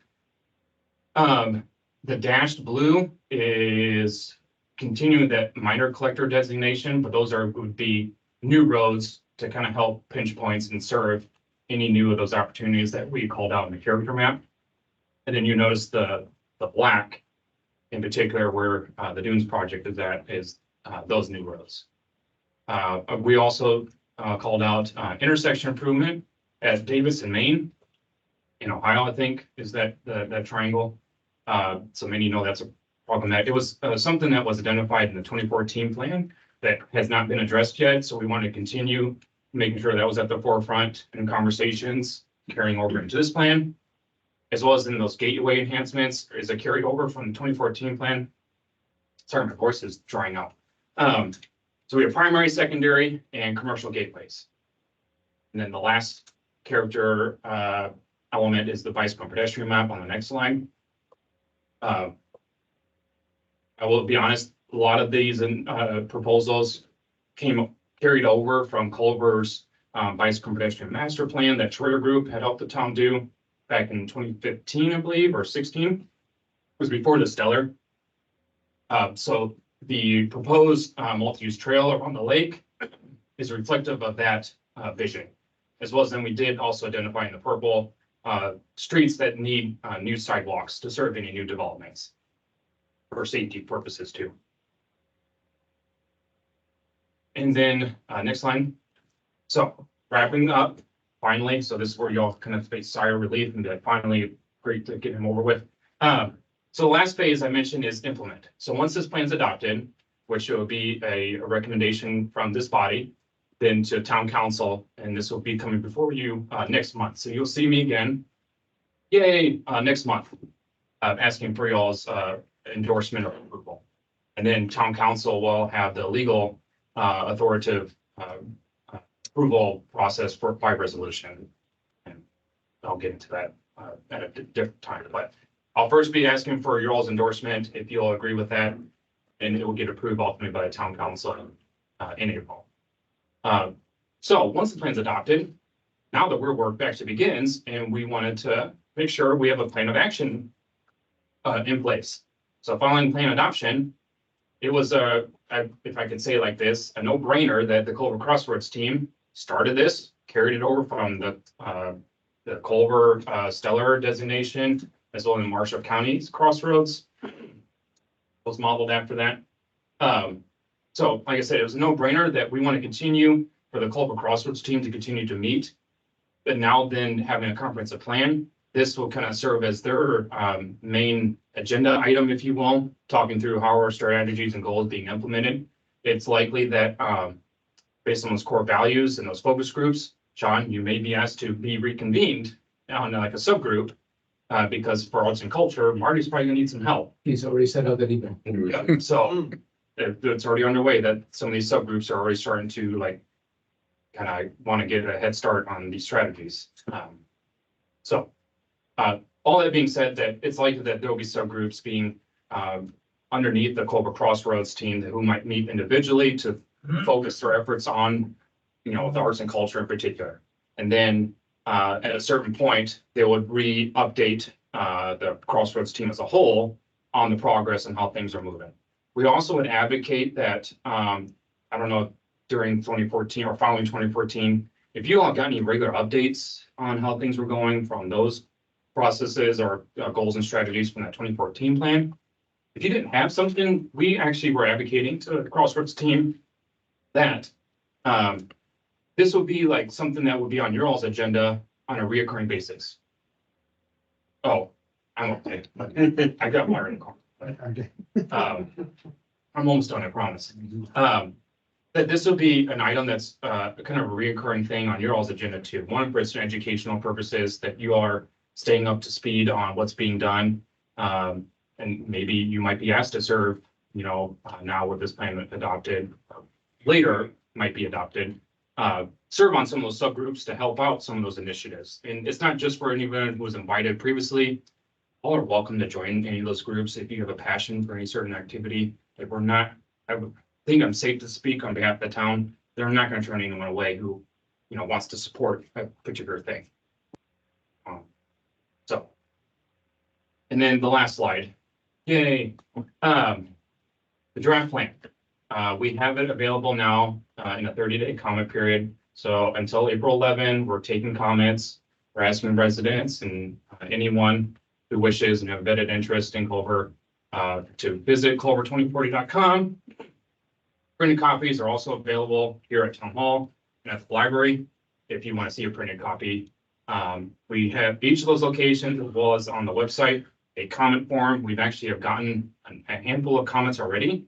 The dashed blue is continuing that minor collector designation, but those would be new roads to kind of help pinch points and serve any new of those opportunities that we called out in the character map. And then you notice the black in particular where the Dunes project is at is those new roads. We also called out intersection improvement at Davis and Maine in Ohio, I think, is that triangle. So many know that's a problem. That it was something that was identified in the 2014 plan that has not been addressed yet. So we want to continue making sure that was at the forefront in conversations carrying over into this plan, as well as in those gateway enhancements is a carryover from the 2014 plan. Sorry, my voice is drying out. So we have primary, secondary, and commercial gateways. And then the last character element is the bicycle and pedestrian map on the next slide. I will be honest, a lot of these proposals carried over from Culver's bicycle and pedestrian master plan that Troyer Group had helped the town do back in 2015, I believe, or 16. It was before the Stellar. So the proposed multi-use trail around the lake is reflective of that vision, as well as then we did also identify in the purple streets that need new sidewalks to serve any new developments for safety purposes too. And then next line. So wrapping up finally, so this is where y'all kind of face sigh of relief and be like, finally, great to get him over with. So the last phase I mentioned is implement. So once this plan is adopted, which will be a recommendation from this body, then to town council, and this will be coming before you next month. So you'll see me again, yay, next month, asking for y'all's endorsement or approval. And then town council will have the legal authoritative approval process by resolution. And I'll get into that at a different time, but I'll first be asking for your all's endorsement if you'll agree with that, and it will get approved ultimately by the town council in April. So once the plan's adopted, now the real work actually begins, and we wanted to make sure we have a plan of action in place. So following plan adoption, it was if I can say it like this, a no-brainer that the Culver Crossroads team started this, carried it over from the Culver Stellar designation, as well as Marshall County's Crossroads was modeled after that. So like I said, it was a no-brainer that we want to continue for the Culver Crossroads team to continue to meet. But now then having a comprehensive plan, this will kind of serve as their main agenda item, if you will, talking through how our strategies and goals being implemented. It's likely that based on those core values and those focus groups, John, you may be asked to be reconvened on like a subgroup because for arts and culture, Marty's probably gonna need some help. He's already said how that even. So it's already underway that some of these subgroups are already starting to like kind of want to get a head start on these strategies. All that being said, that it's likely that there will be subgroups being underneath the Culver Crossroads team who might meet individually to focus their efforts on, the arts and culture in particular. And then at a certain point, they would re-update the Crossroads team as a whole on the progress and how things are moving. We also would advocate that, I don't know, during 2014 or following 2014, if you all got any regular updates on how things were going from those processes or goals and strategies from that 2014 plan. If you didn't have something, we actually were advocating to the Crossroads team that this would be like something that would be on your all's agenda on a reoccurring basis. Oh, I'm okay. I got my in I'm almost done, I promise. That this will be an item that's kind of a reoccurring thing on your all's agenda too. One, for its educational purposes, that you are staying up to speed on what's being done. And maybe you might be asked to serve, now with this plan adopted, later might be adopted, serve on some of those subgroups to help out some of those initiatives. And it's not just for anyone who was invited previously. All are welcome to join any of those groups if you have a passion for any certain activity. Like I would think I'm safe to speak on behalf of the town. They're not going to turn anyone away who, wants to support a particular thing. And then the last slide, yay. The draft plan. We have it available now in a 30-day comment period. So until April 11, we're taking comments. We're asking residents and anyone who wishes and have vetted interest in Culver to visit culver2040.com. Printed copies are also available here at Town Hall and at the library if you want to see a printed copy. We have each of those locations as well as on the website a comment form. We've actually have gotten a handful of comments already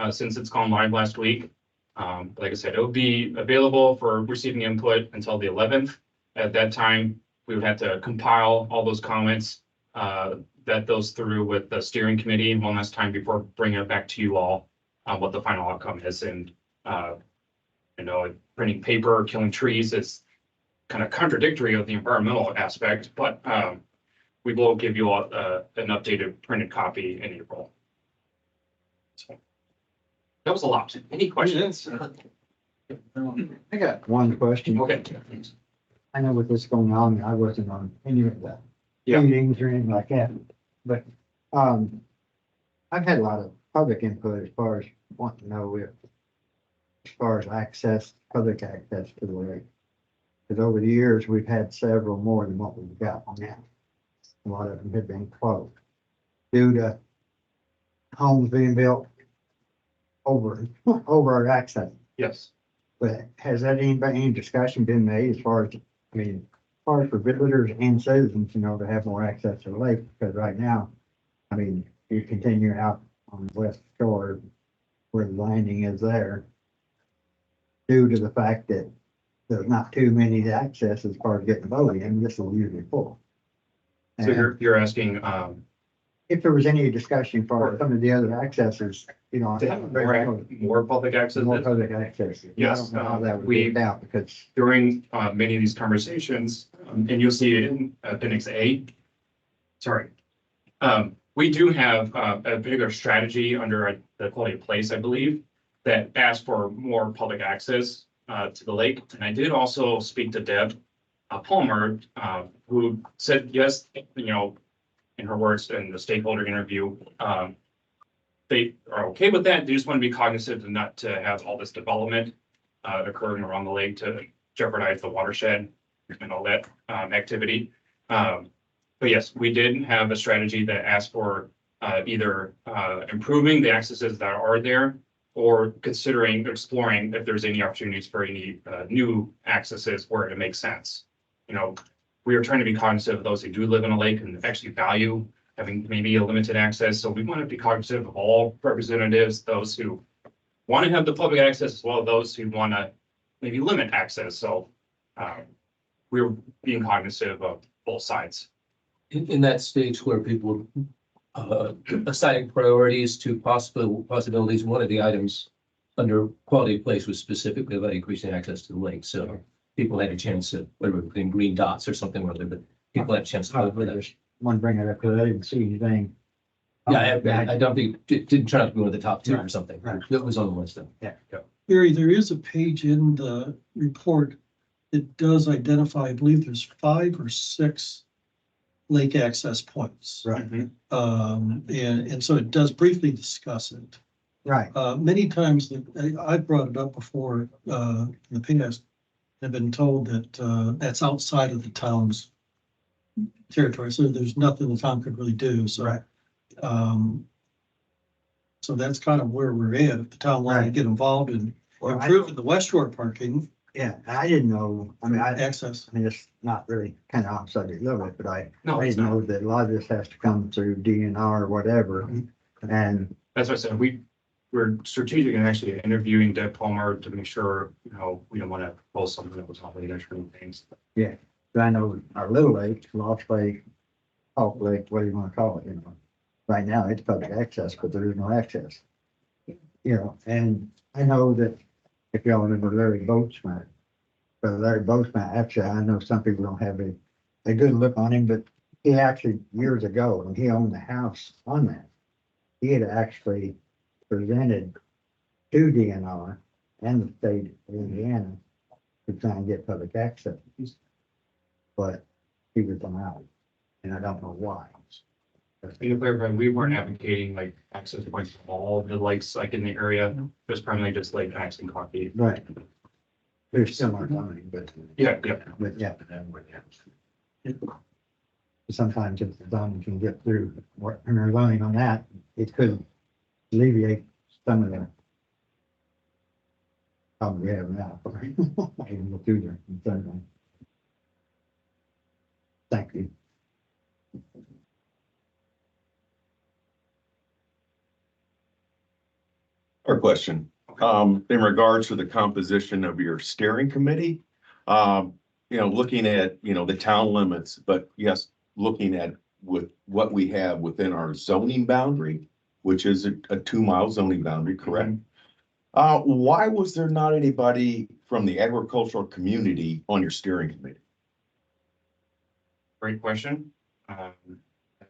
since it's gone live last week. Like I said, it will be available for receiving input until the 11th. At that time, we would have to compile all those comments, vet those through with the steering committee one last time before bringing it back to you all on what the final outcome is. And, printing paper, killing trees is kind of contradictory of the environmental aspect, but we will give you all an updated printed copy in April. So that was a lot. Any questions? I got one question. Okay. I know with this going on, I wasn't on any of the Yeah. meetings or anything like that, but I've had a lot of public input as far as wanting to know if, as far as access, public access to the lake. Because over the years, we've had several more than what we've got now. A lot of them have been closed due to homes being built over our access. Yes. But has that any discussion been made as far as, as far as for visitors and citizens, to have more access to the lake? Because right now, you continue out on the west shore where the landing is there, due to the fact that there's not too many access as far as getting a boat in, this will usually full. So you're asking, If there was any discussion for some of the other accesses, to have more public access. more public access. Yes, I don't know how that would we- work out because During many of these conversations, and you'll see it in Appendix A. Sorry. We do have a bigger strategy under the quality of place, I believe, that asks for more public access to the lake. And I did also speak to Deb Palmer, who said, yes, in her words in the stakeholder interview, they are okay with that. They just want to be cognizant and not to have all this development occurring around the lake to jeopardize the watershed and all that activity. But yes, we did have a strategy that asked for either improving the accesses that are there or exploring if there's any opportunities for any new accesses where it makes sense. We are trying to be cognizant of those who do live in a lake and actually value having maybe a limited access. So we want to be cognizant of all representatives, those who want to have the public access as well as those who want to maybe limit access. So we're being cognizant of both sides. In that stage where people assigning priorities to possibilities, one of the items under quality of place was specifically about increasing access to the lake, so people had a chance to, whatever, putting green dots or something or other, but people had a chance to I look for that. just want to bring it up because I didn't see anything. Yeah, I don't think, it didn't turn out to be one of the top two or something. Right. That was on the list though. Yeah. Gary, there is a page in the report that does identify, I believe there's 5 or 6 lake access points. Right, And so it does briefly discuss it. right. Many times, I've brought it up before, in the past, I've been told that, that's outside of the town's territory, so there's nothing the town could really do, so. Right. So that's kind of where we're at. If the town wanted to Right. get involved in Well, I improving the West Shore parking Yeah, I didn't know, access. it's not really kind of off subject a little bit, but I No, it's didn't not. know that a lot of this has to come through DNR or whatever. And, That's what I said, we're strategic and actually interviewing Deb Palmer to make sure, we don't want to propose something that was not really interesting things. I know our little lake, Lost Lake, Hawk Lake, what do you want to call it, Right now, it's public access, but there is no access. And I know that if y'all remember Larry Boatsman, but Larry Boatsman, actually, I know some people don't have a good look on him, but he actually, years ago, when he owned the house on that, he had actually presented to DNR and the state of Indiana to try and get public access. But he was denied, and I don't know why. To clarify, we weren't advocating like access points to all the lakes like in the area. It was primarily just Lake Max and Coffee. Right. There's similar zoning, but. Yeah. But yeah. Sometimes if the zoning can get through, what, and they're zoning on that, it could alleviate some of the problem we have now. Even the through there, and so, thank you. Our question, in regards to the composition of your steering committee, looking at, the town limits, but yes, looking at with what we have within our zoning boundary, which is a 2-mile zoning boundary, correct? Why was there not anybody from the agricultural community on your steering committee? Great question.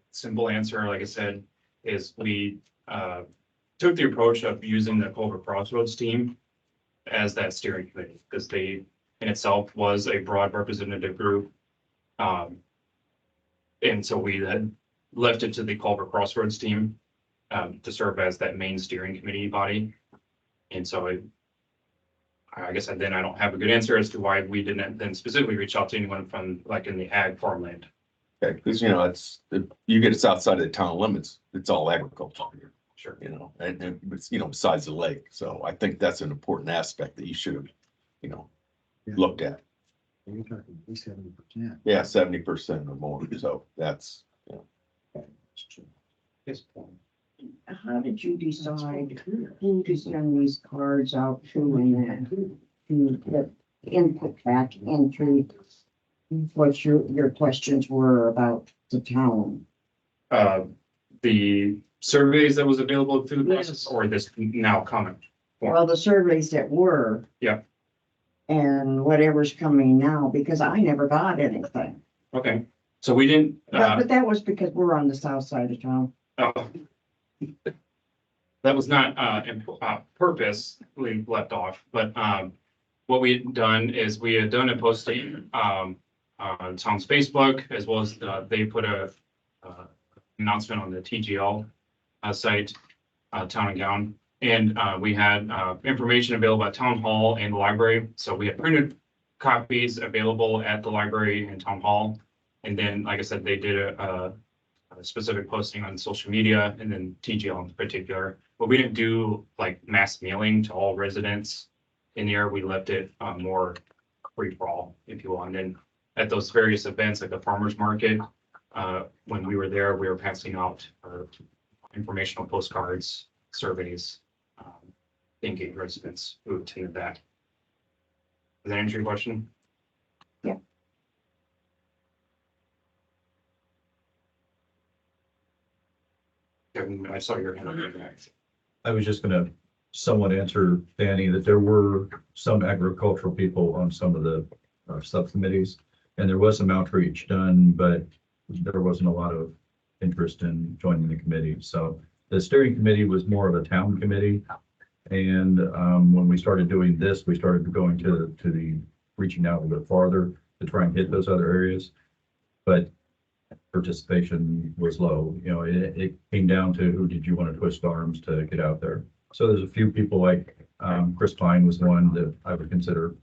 Simple answer, like I said, is we took the approach of using the Culver Crossroads team as that steering committee, because they in itself was a broad representative group. And so we had left it to the Culver Crossroads team to serve as that main steering committee body. And so I guess I don't have a good answer as to why we didn't then specifically reach out to anyone from like in the ag farmland. Okay, because, you get us outside of the town limits, it's all agriculture here. Sure. And it's, besides the lake. So I think that's an important aspect that you should have, looked at. You're talking 70%. Yeah, 70% or more. So that's, Yes. How did you decide who to send these cards out to and then to get input back into what your questions were about the town? The surveys that was available through the process Yes. or this now comment? Well, the surveys that were. Yeah. And whatever's coming now, because I never got anything. Okay, so we didn't, But that was because we're on the south side of town. that was not, purposely left off, but, what we had done is we had done a posting, on town's Facebook, as well as, they put a, announcement on the TGL, site, Town and Gown. And, we had, information available at Town Hall and the library. So we had printed copies available at the library and Town Hall. And then, like I said, they did a specific posting on social media and then TGL in particular. But we didn't do like mass mailing to all residents in the area. We left it more free for all, if you will. And then at those various events, like the farmer's market, when we were there, we were passing out informational postcards, surveys, engage residents who attended that. Does that answer your question? Yeah. Kevin, I saw your hand up there. I was just gonna somewhat answer Danny that there were some agricultural people on some of the subcommittees. And there was some outreach done, but there wasn't a lot of interest in joining the committee. So the steering committee was more of a town committee. And when we started doing this, we started going to the reaching out a little bit farther to try and hit those other areas. But participation was low. You know, it came down to who did you want to twist arms to get out there. So there's a few people like Chris Pine was one that I would consider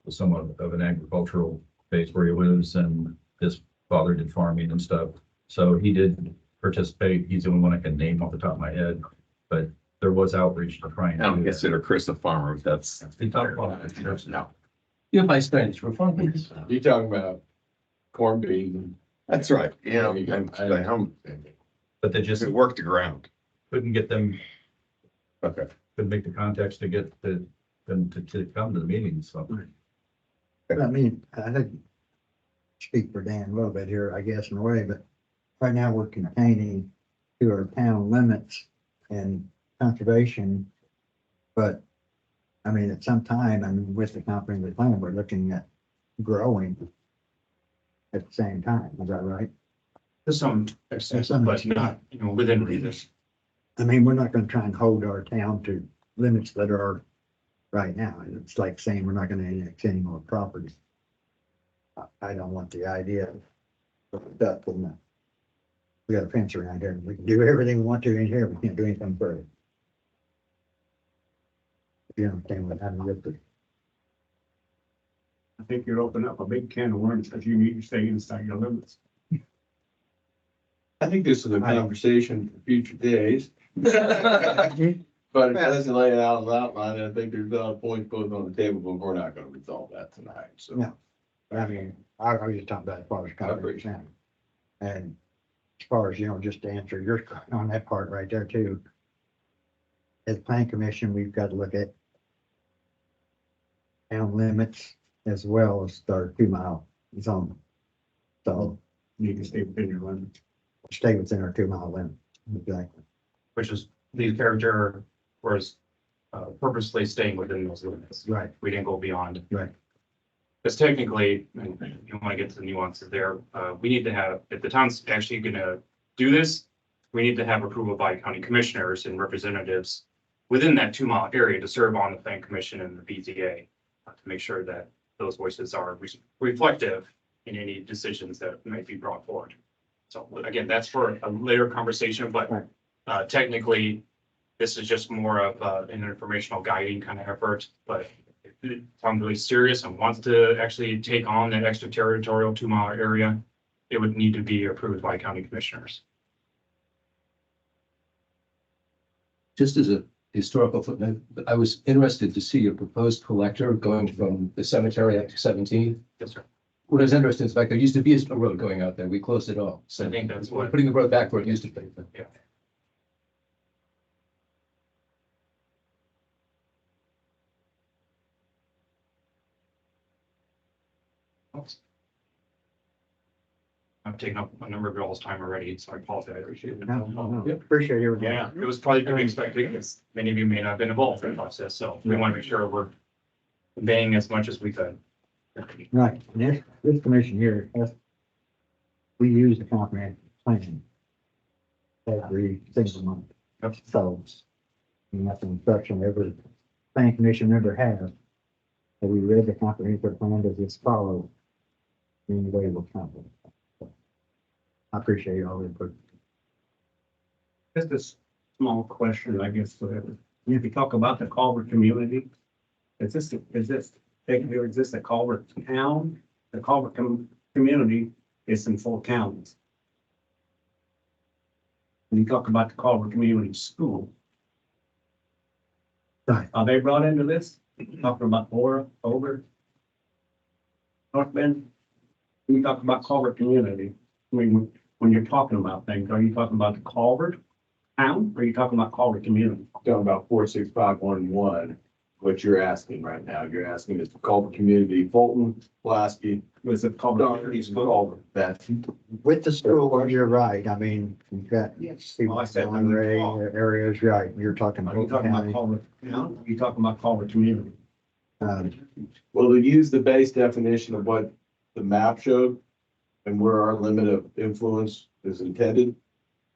somewhat of an agricultural base where he lives, and his father did farming and stuff. So he did participate. He's the only one I can name off the top of my head, but there was outreach to try and. I don't do that. consider Chris a farmer, but that's. He talked about it. No, You have vice presidents for farmers. You talking about corn beans and. that's right. You know, But they just it worked the ground. couldn't get them, Okay. couldn't make the contacts to get them to come to the meetings. So I mean, I think, speak for Dan a little bit here, I guess, in a way, but right now we're containing to our town limits and conservation. But, I mean, at some time, I mean, with the comprehensive plan, we're looking at growing at the same time, is that right? To some extent, but not, within reason. I mean, we're not gonna try and hold our town to limits that are right now. It's like saying we're not gonna annex any more properties. I don't want the idea of that, we got a fence around here, we can do everything we want to in here, we can't do anything further. If you understand what I'm with. I think you'd open up a big can of worms because you need to stay inside your limits. I think this is a conversation for future days. But it doesn't lay it out as outline. I think there's a lot of points goes on the table, but we're not gonna resolve that tonight, so. No. I mean, I was just talking about as far as conservation. And as far as, just to answer your, on that part right there too. As plan commission, we've got to look at town limits as well as our 2-mile zone. So You can stay within your limits. stay within our 2-mile limit. Exactly. Which is, the character was purposely staying within those limits. Right, We didn't go beyond. right. Because technically, and you want to get to the nuances there, we need to have, if the town's actually gonna do this, we need to have approval by county commissioners and representatives within that 2-mile area to serve on the plan commission and the BZA to make sure that those voices are reflective in any decisions that might be brought forward. So again, that's for a later conversation, but technically, this is just more of an informational guiding kind of effort, but if it sounds really serious and wants to actually take on that extraterritorial 2-mile area, it would need to be approved by county commissioners. Just as a historical footnote, I was interested to see a proposed collector going from the cemetery up to 17. Yes, sir. What is interesting is like there used to be a road going out there. We closed it all. So I think that's we're what, putting the road back where it used to be. yeah. I've taken up a number of y'all's time already, so I apologize. I appreciate it. No, appreciate everything. Yeah, it was probably to be expected because many of you may not have been involved in the process, so we want to make sure we're conveying as much as we could. Right, and this commission here, we use the comprehensive plan every single month. Yep. So, that's an instruction every planning commission member has. Have we read the comprehensive plan, does this follow in any way we're confident? I appreciate all the input. Just a small question, I guess, whatever. If you talk about the Culver community, is this a Culver town? The Culver community is in 4 counties. When you talk about the Culver Community School. Right. Are they brought into this? Talking about over North Bend? When you talk about Culver community, I mean, when you're talking about things, are you talking about the Culver town, or are you talking about Culver community? Talking about 46511 what you're asking right now. You're asking is to call the community Fulton, Pulaski, Was it called? Doherty, Culver. That's With the school, you're right. I mean, you've got Well, I said when you Monterey talk. areas, right. You're talking Are you about talking about county. Culver County? Are you talking about Culver Community? Well, to use the base definition of what the map showed and where our limit of influence is intended,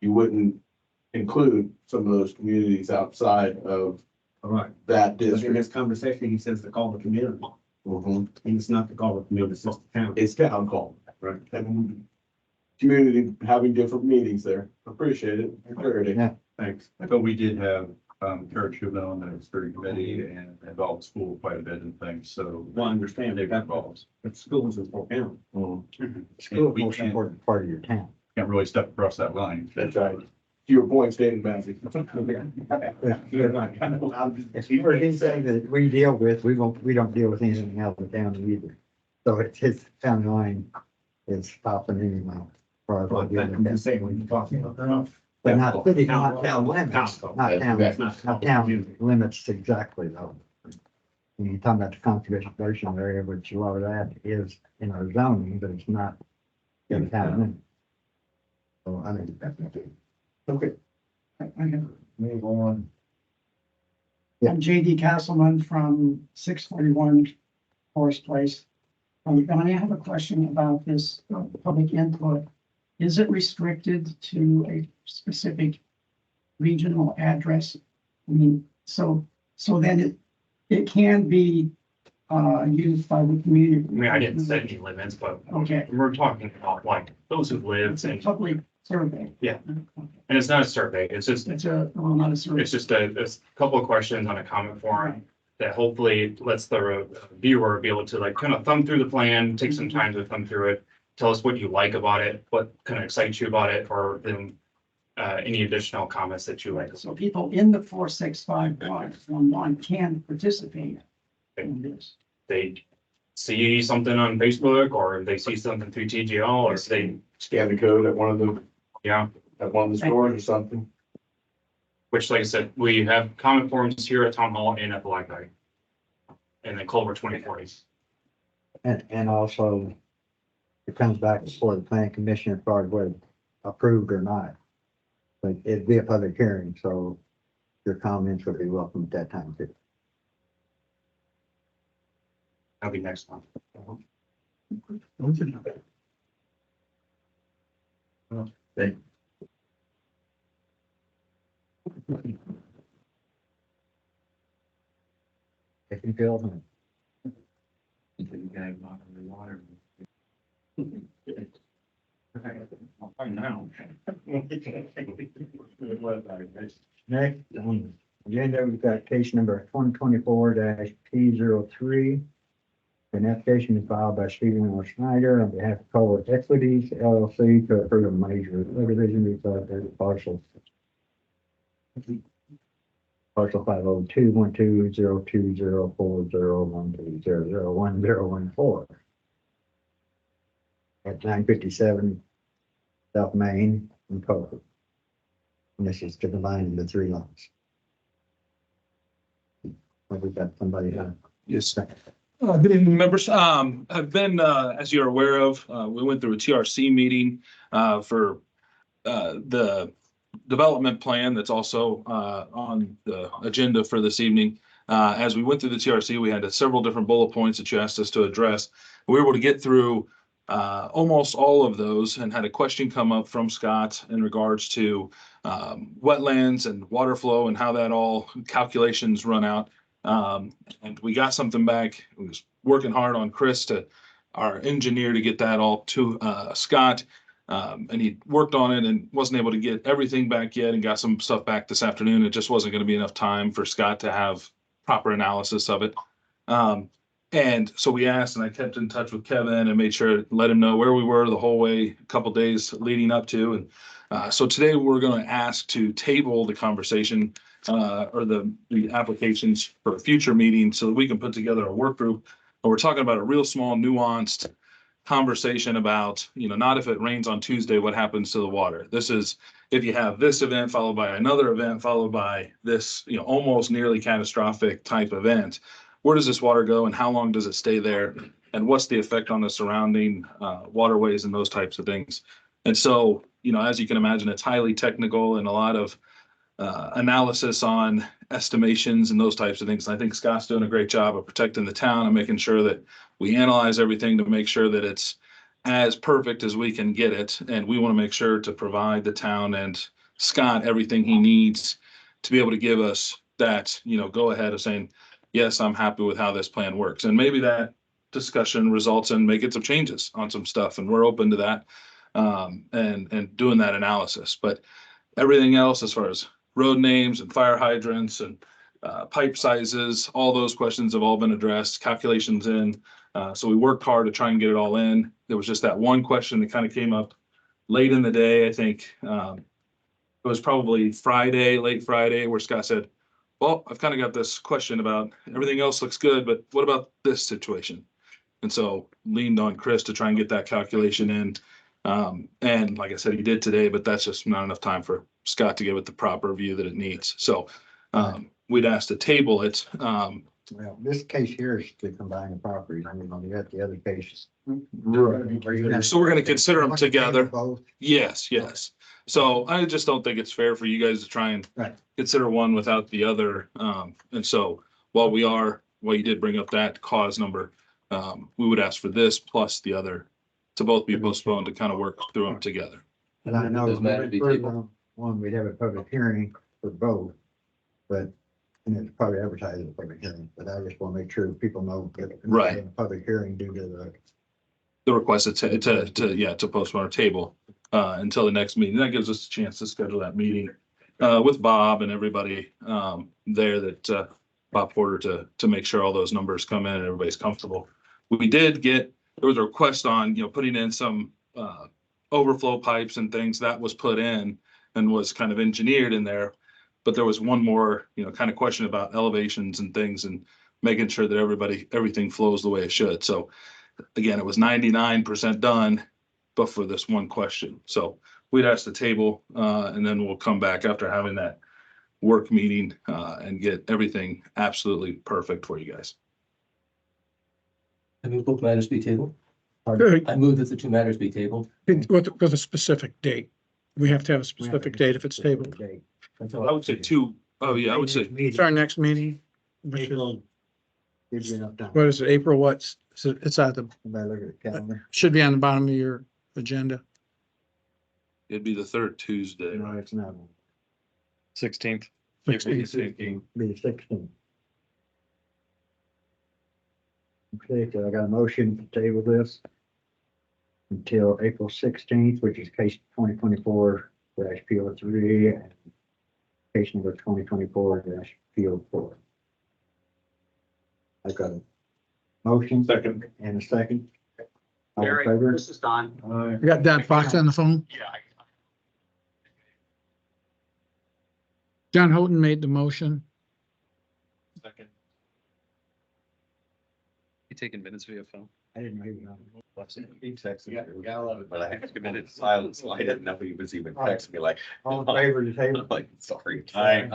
you wouldn't include some of those communities outside of All right. that But in district. this conversation, he says the Culver Community. Mhm. And it's not the Culver Community, it's just the town. It's town call, right? And community having different meetings there. Appreciate it. Clarity. Yeah. Thanks. But we did have, Kurt Schumann on the steering committee and involved school quite a bit in things, so. Well, I understand they got balls, but schools in Polk County. Mhm. School is the We most can't- important part of your town. Can't really step across that line. That's right. To your point, Stan Benzie. It's anything that we deal with, we don't deal with anything else in town either. So it's his town line is stopping anyway. As far as what deal with I'm that. just saying, when you're talking about. But not city, not town limits, not town, That's not not town limits exactly though. When you're talking about the conservation area, which a lot of that is in our zoning, but it's not in town limits. So I mean. Okay. Move on. I'm JD Castleman from 641 Forest Place. And I have a question about this public input. Is it restricted to a specific regional address? I mean, so then it can be used by the community. I mean, I didn't set any limits, but Okay. we're talking about like those who live It's a and, public survey. Yeah. and it's not a survey, it's just, It's well, not a survey. it's just a couple of questions on a comment forum that hopefully lets the viewer be able to like kind of thumb through the plan, take some time to thumb through it. Tell us what you like about it, what kind of excites you about it, or then any additional comments that you like. So people in the 465111 can participate in this. They see something on Facebook or they see something through TGL or they, Scan the code at one of the, yeah, at one of the stores or something. which like I said, we have comment forums here at Town Hall and at the library. And then Culver 2040. And also, it comes back before the planning commission as far as whether approved or not. But it'd be a public hearing, so your comments would be welcome at that time too. That'll be next month. If you feel. Next, on the agenda, we've got case number 2024-P03. An application is filed by Stephen L. Schneider on behalf of Culver Equities LLC to approve a major subdivision replat of parcel. Parcel 502-12020401201201014 at 957 South Main in Culver. And this is to combine the three lots. Well, we've got somebody, Yes. Good evening, members. I've been, as you're aware of, we went through a TRC meeting for the development plan that's also on the agenda for this evening. As we went through the TRC, we had several different bullet points that you asked us to address. We were able to get through almost all of those and had a question come up from Scott in regards to wetlands and water flow and how that all calculations run out. And we got something back. We was working hard on Chris, our engineer, to get that all to Scott. And he worked on it and wasn't able to get everything back yet and got some stuff back this afternoon. It just wasn't going to be enough time for Scott to have proper analysis of it. And so we asked, and I kept in touch with Kevin and made sure to let him know where we were the whole way, a couple days leading up to. And so today we're going to ask to table the conversation or the applications for a future meeting so that we can put together a work group. But we're talking about a real small nuanced conversation about, not if it rains on Tuesday, what happens to the water? This is if you have this event followed by another event, followed by this, almost nearly catastrophic type event. Where does this water go and how long does it stay there? And what's the effect on the surrounding waterways and those types of things? And so, as you can imagine, it's highly technical and a lot of analysis on estimations and those types of things. And I think Scott's doing a great job of protecting the town and making sure that we analyze everything to make sure that it's as perfect as we can get it. And we want to make sure to provide the town and Scott everything he needs to be able to give us that, go ahead of saying, yes, I'm happy with how this plan works. And maybe that discussion results in making some changes on some stuff. And we're open to that and doing that analysis. But everything else as far as road names and fire hydrants and pipe sizes, all those questions have all been addressed, calculations in. So we worked hard to try and get it all in. There was just that one question that kind of came up late in the day. I think it was probably Friday, late Friday, where Scott said, well, I've kind of got this question about everything else looks good, but what about this situation? And so leaned on Chris to try and get that calculation in. And like I said, he did today, but that's just not enough time for Scott to give it the proper view that it needs. So we'd asked to table it. Well, this case here is to combine the properties. I mean, you got the other cases. So we're going to consider them together. Both. Yes, yes. So I just don't think it's fair for you guys to try and Right. consider one without the other. And so while you did bring up that cause number, we would ask for this plus the other to both be postponed to kind of work through them together. And I know Doesn't matter to be tabled. one, we'd have a public hearing for both, but, and it's probably advertised as a public hearing, but I just want to make sure people know that. Right. a Public hearing due to The request to postpone or table until the next meeting. That gives us a chance to schedule that meeting with Bob and everybody there that Bob Porter to make sure all those numbers come in and everybody's comfortable. There was a request on, putting in some overflow pipes and things that was put in and was kind of engineered in there. But there was one more, kind of question about elevations and things and making sure that everything flows the way it should. So again, it was 99% done, but for this one question. So we'd ask the table and then we'll come back after having that work meeting and get everything absolutely perfect for you guys. I move both matters be tabled. Good. I move that the two matters be tabled. With a specific date. We have to have a specific date if it's tabled. I would say two. Oh yeah, I would say It's our next meeting, which is, April. Gives you enough time. what is it, April what's, it's at the, Everybody look at the calendar. should be on the bottom of your agenda. it'd be the third Tuesday. No, it's not. 16th. Be the 16th. Okay, so I got a motion to table this until April 16th, which is case 2024-PO3 and case number 2024-PO4. I've got a motion. Second. And a second. All in Mary, favor? this is Don. You got Don Fox on the phone? Yeah. John Houghton made the motion. Second. You taking minutes via phone? I didn't know he was on. He texted me, Yeah, I love it. but I had committed silence, so I didn't know he was even texting me like. All in favor to I'm table? like, sorry. Aye.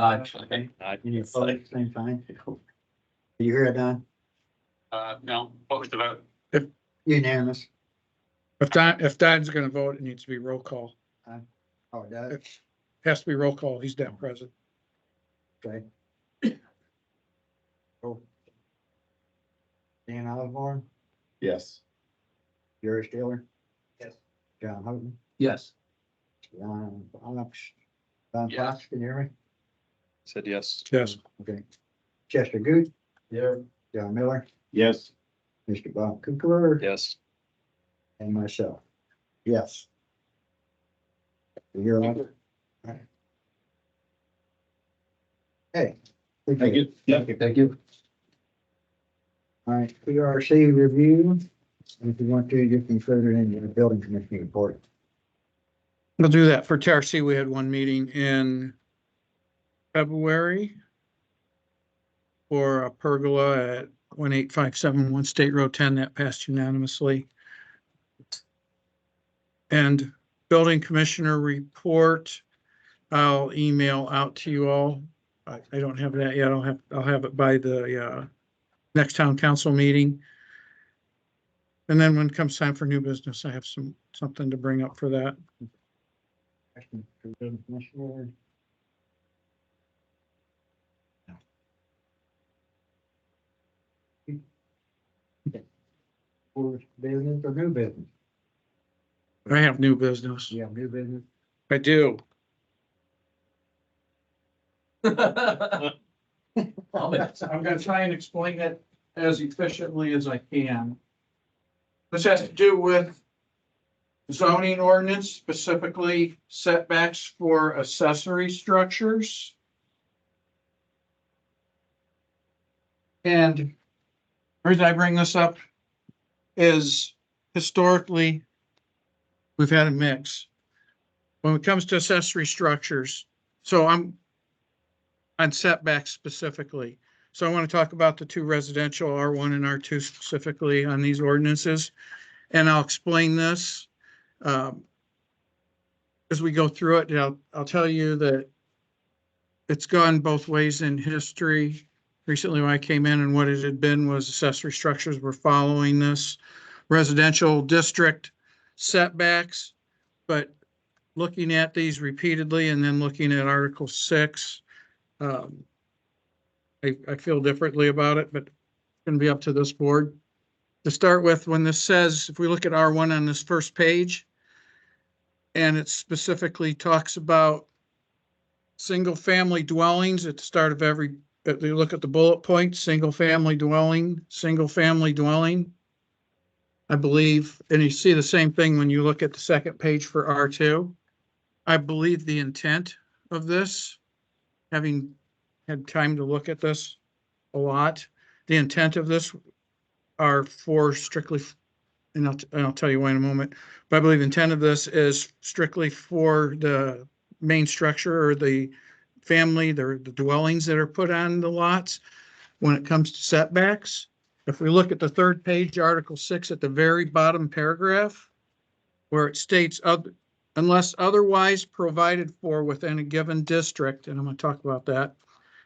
Any opposed, same sign? Did you hear it, Don? No, what was the vote? Unanimous. If Don's gonna vote, it needs to be roll call. Oh, it does? It has to be roll call. He's not present. Okay. Cool. Dan Osborne, Yes. Jerry Stiller, Yes. John Houghton, Yes. Don Fox. Don Yes. Fox, can you hear me? Said yes. Yes. Okay. Chester Good, There. John Miller, Yes. Mr. Bob Kukler, Yes. and myself. Yes. You're on. Hey. Thank you. Thank you. All right, PRC review. If you want to, you can further into the building commission report. We'll do that. For TRC, we had one meeting in February for a pergola at 18571 State Road 10 that passed unanimously. And building commissioner report, I'll email out to you all. I don't have that yet. I'll have it by the next town council meeting. And then when it comes time for new business, I have something to bring up for that. Question for the commissioner. For business or new business? I have new business. You have new business? I do. I'm gonna try and explain it as efficiently as I can. This has to do with zoning ordinance, specifically setbacks for accessory structures. And the reason I bring this up is historically, we've had a mix when it comes to accessory structures. So I'm on setbacks specifically. So I want to talk about the two residential R1 and R2 specifically on these ordinances. And I'll explain this as we go through it. I'll tell you that it's gone both ways in history. Recently, when I came in, and what it had been was accessory structures were following this residential district setbacks. But looking at these repeatedly and then looking at Article 6, I feel differently about it, but it's going to be up to this board. To start with, when this says, if we look at R1 on this first page, and it specifically talks about single-family dwellings at the start of every, if you look at the bullet point, single-family dwelling, single-family dwelling. I believe, and you see the same thing when you look at the second page for R2. I believe the intent of this, having had time to look at this a lot, the intent of this are for strictly, and I'll tell you why in a moment, but I believe the intent of this is strictly for the main structure or the family, the dwellings that are put on the lots when it comes to setbacks. If we look at the third page, Article 6 at the very bottom paragraph, where it states, unless otherwise provided for within a given district, and I'm going to talk about that,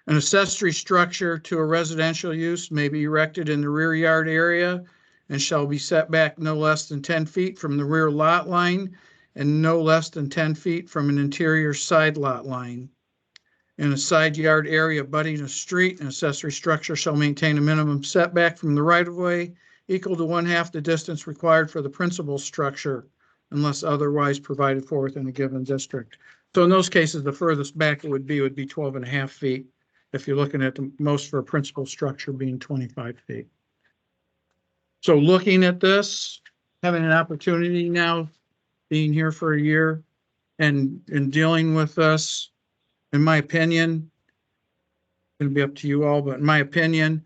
an accessory structure to a residential use may be erected in the rear yard area and shall be set back no less than 10 feet from the rear lot line and no less than 10 feet from an interior side lot line. In a side yard area abutting a street, an accessory structure shall maintain a minimum setback from the right-of-way equal to 1/2 the distance required for the principal structure unless otherwise provided for within a given district. So in those cases, the furthest back it would be 12.5 feet. If you're looking at the most for a principal structure being 25 feet. So looking at this, having an opportunity now, being here for a year and dealing with this, in my opinion, it'll be up to you all, but in my opinion,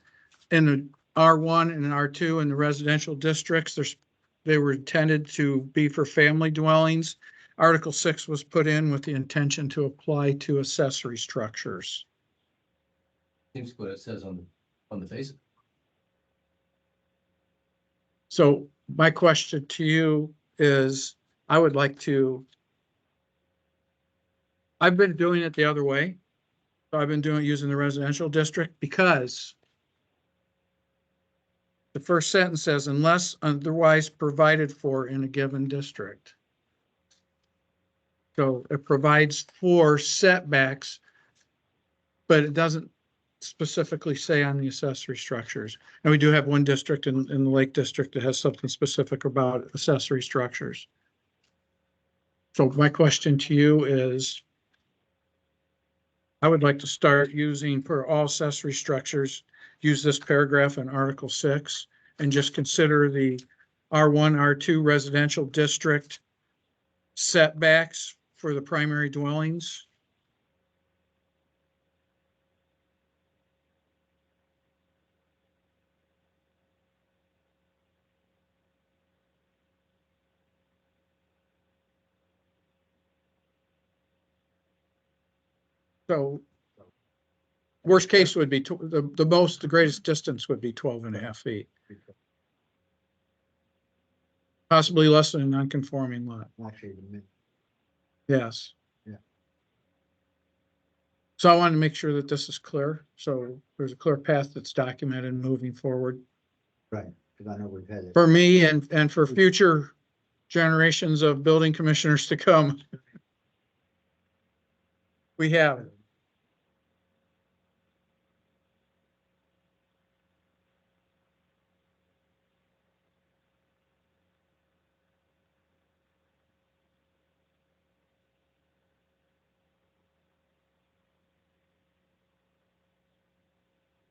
in the R1 and R2 in the residential districts, they were intended to be for family dwellings. Article 6 was put in with the intention to apply to accessory structures. Seems what it says on the face. So my question to you is, I've been doing it the other way. So I've been using the residential district because the first sentence says, unless otherwise provided for in a given district. So it provides for setbacks, but it doesn't specifically say on the accessory structures. And we do have one district in the Lake District that has something specific about accessory structures. So my question to you is, I would like to start using for all accessory structures, use this paragraph in Article 6 and just consider the R1, R2 residential district setbacks for the primary dwellings. So worst case would be the greatest distance would be 12.5 feet. Possibly less than a non-conforming lot, actually, the min- yes. Yeah. So I wanted to make sure that this is clear, so there's a clear path that's documented moving forward right, because I know we've had it. for me and for future generations of building commissioners to come. We have it.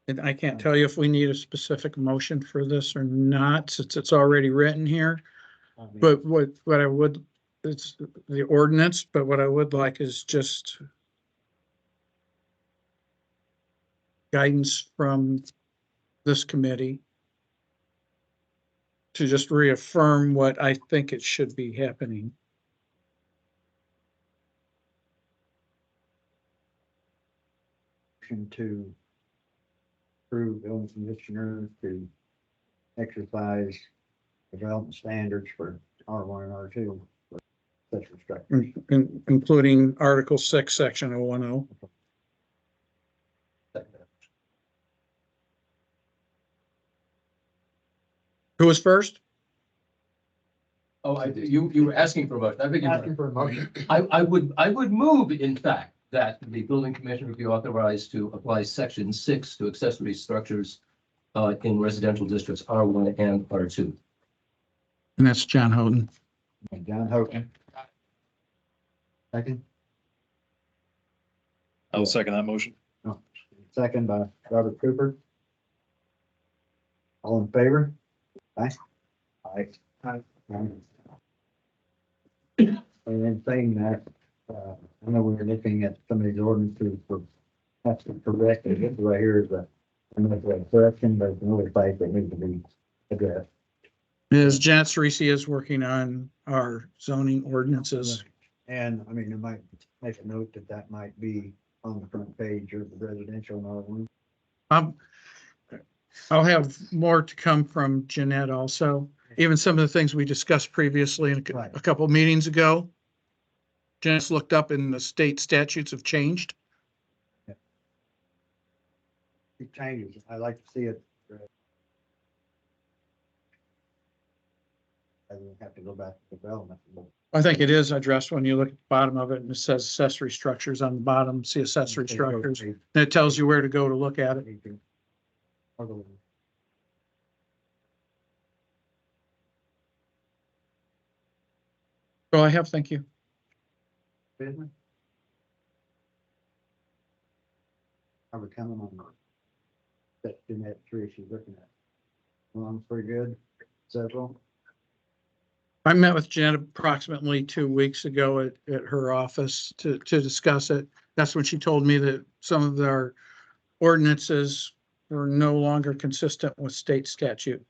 And I can't tell you if we need a specific motion for this or not, since it's already written here. I mean, But what I would, it's the ordinance, but what I would like is just guidance from this committee to just reaffirm what I think it should be happening. motion to approve building commissioner to exercise development standards for R1 and R2. for accessory structures. Including Article 6, Section 010. Who was first? Oh, you were asking for a motion. I beg your pardon. Asking for a motion. I would move, in fact, that the building commissioner be authorized to apply section 6 to accessory structures in residential districts R1 and R2. And that's John Houghton. And John Hogan. Second, I'll second that motion. second by Robert Cooper. All in favor? Aye. Aye. Aye. And then saying that, I know we were looking at some of these ordinances for, that's correct, this right here is another correction, but another site that needs to be addressed. Ms. Janet Cerisi is working on our zoning ordinances. And I mean, it might make a note that that might be on the front page of the residential and I'll have more to come from Jeanette also. Even some of the things we discussed previously in Right. a couple meetings ago. Jeanette's looked up and the state statutes have changed. it changes. I like to see it. I don't have to go back to development. I think it is addressed when you look at the bottom of it and it says accessory structures on the bottom, see accessory structures. And it tells you where to go to look at it. Well, I have, thank you. Business? Are we coming on? That Jeanette tree she's looking at. Well, pretty good. Several. I met with Jeanette approximately 2 weeks ago at her office to discuss it. That's when she told me that some of our ordinances were no longer consistent with state statute.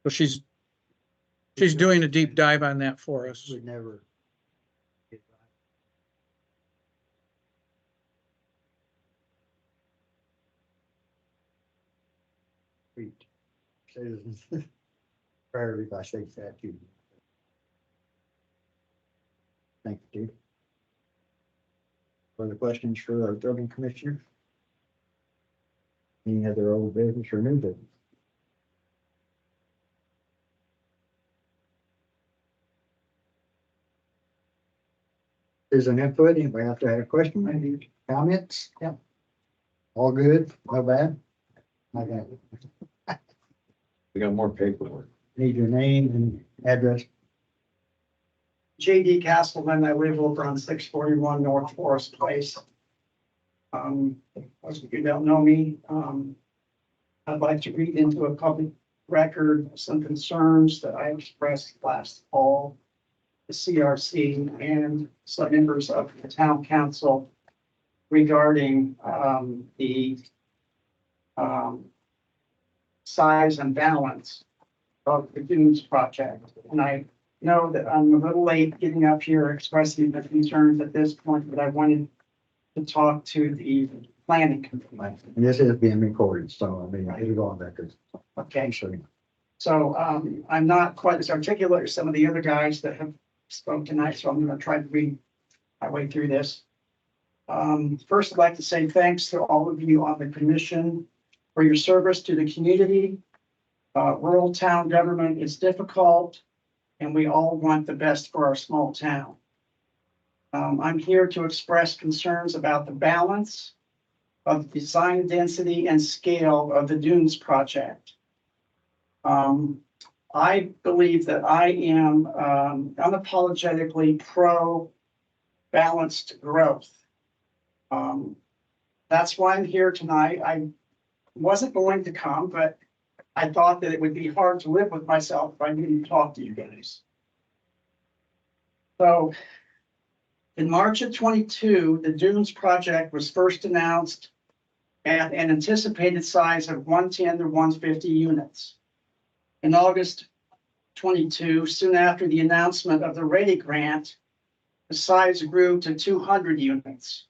So she's doing a deep dive on that for us. We never. get right. Sweet. Citizens. Priority by state statute. Thank you, Chief. Further questions for our building commissioner? Any other old business or new business? Is an input, anybody out there have a question, maybe comments? Yeah. All good, no bad? Okay. We got more paperwork. Need your name and address. JD Castleman, I live over on 641 North Forest Place. Most of you don't know me, I'd like to read into a public record some concerns that I expressed last fall. The CRC and some members of the town council regarding the size and balance of the Dunes project. And I know that I'm a little late getting up here expressing the concerns at this point, but I wanted to talk to the planning committee. And this is being recorded, so I mean, it'll go on record. Okay. So, So I'm not quite as articulate as some of the other guys that have spoke tonight, so I'm gonna try to read my way through this. First, I'd like to say thanks to all of you on the commission for your service to the community. Rural town government is difficult, and we all want the best for our small town. I'm here to express concerns about the balance of design density and scale of the Dunes project. I believe that I am unapologetically pro balanced growth. That's why I'm here tonight. I wasn't going to come, but I thought that it would be hard to live with myself if I didn't talk to you guys. So in March of 22, the Dunes project was first announced at an anticipated size of 110 to 150 units. In August 22, soon after the announcement of the Ready Grant, the size grew to 200 units.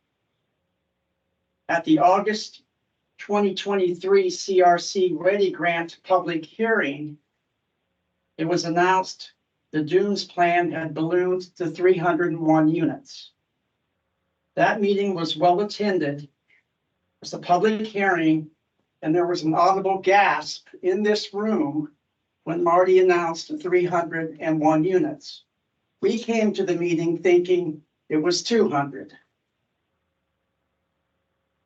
At the August 2023 CRC Ready Grant public hearing, it was announced the Dunes plan had ballooned to 301 units. That meeting was well attended. It was a public hearing, and there was an audible gasp in this room when Marty announced 301 units. We came to the meeting thinking it was 200.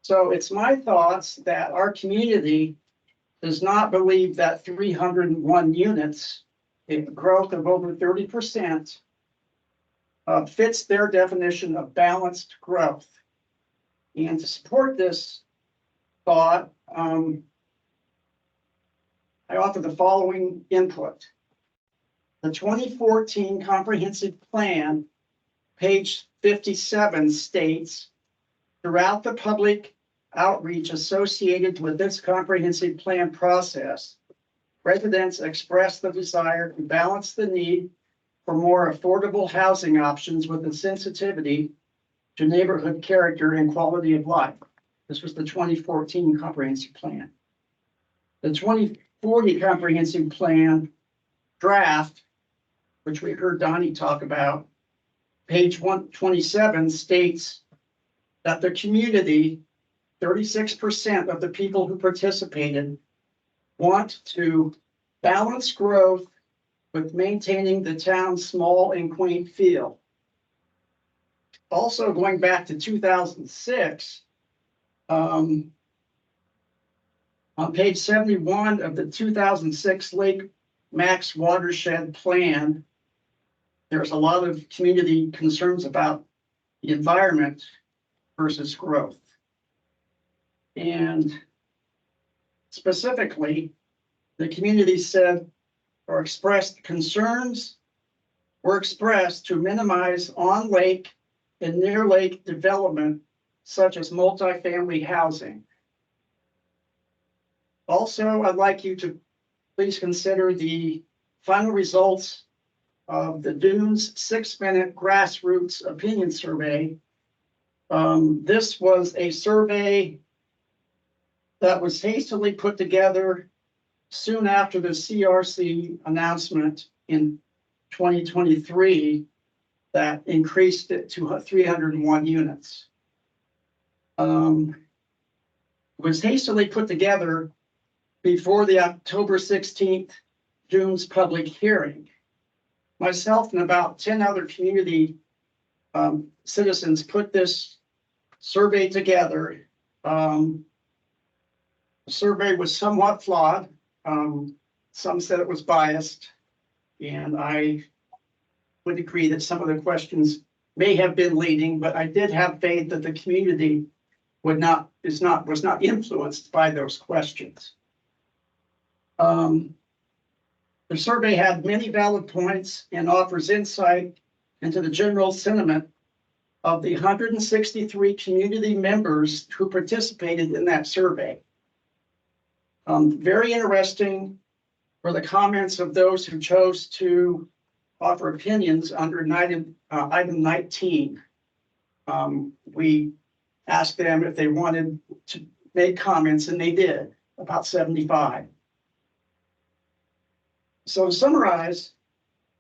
So it's my thoughts that our community does not believe that 301 units, a growth of over 30%, fits their definition of balanced growth. And to support this thought, I offer the following input. The 2014 Comprehensive Plan, page 57, states, throughout the public outreach associated with this comprehensive plan process, residents expressed the desire to balance the need for more affordable housing options with a sensitivity to neighborhood character and quality of life. This was the 2014 Comprehensive Plan. The 2040 Comprehensive Plan draft, which we heard Donnie talk about, page 127 states that the community, 36% of the people who participated, want to balance growth with maintaining the town's small and quaint feel. Also, going back to 2006, on page 71 of the 2006 Lake Max Watershed Plan, there's a lot of community concerns about the environment versus growth. And specifically, the community said or expressed concerns were expressed to minimize on-lake and near-lake development, such as multifamily housing. Also, I'd like you to please consider the final results of the Dunes 6-minute grassroots opinion survey. This was a survey that was hastily put together soon after the CRC announcement in 2023 that increased it to 301 units. It was hastily put together before the October 16th Dunes public hearing. Myself and about 10 other community citizens put this survey together. The survey was somewhat flawed. Some said it was biased, and I would agree that some of the questions may have been leading, but I did have faith that the community was not influenced by those questions. The survey had many valid points and offers insight into the general sentiment of the 163 community members who participated in that survey. Very interesting were the comments of those who chose to offer opinions under item 19. We asked them if they wanted to make comments, and they did, about 75. So to summarize,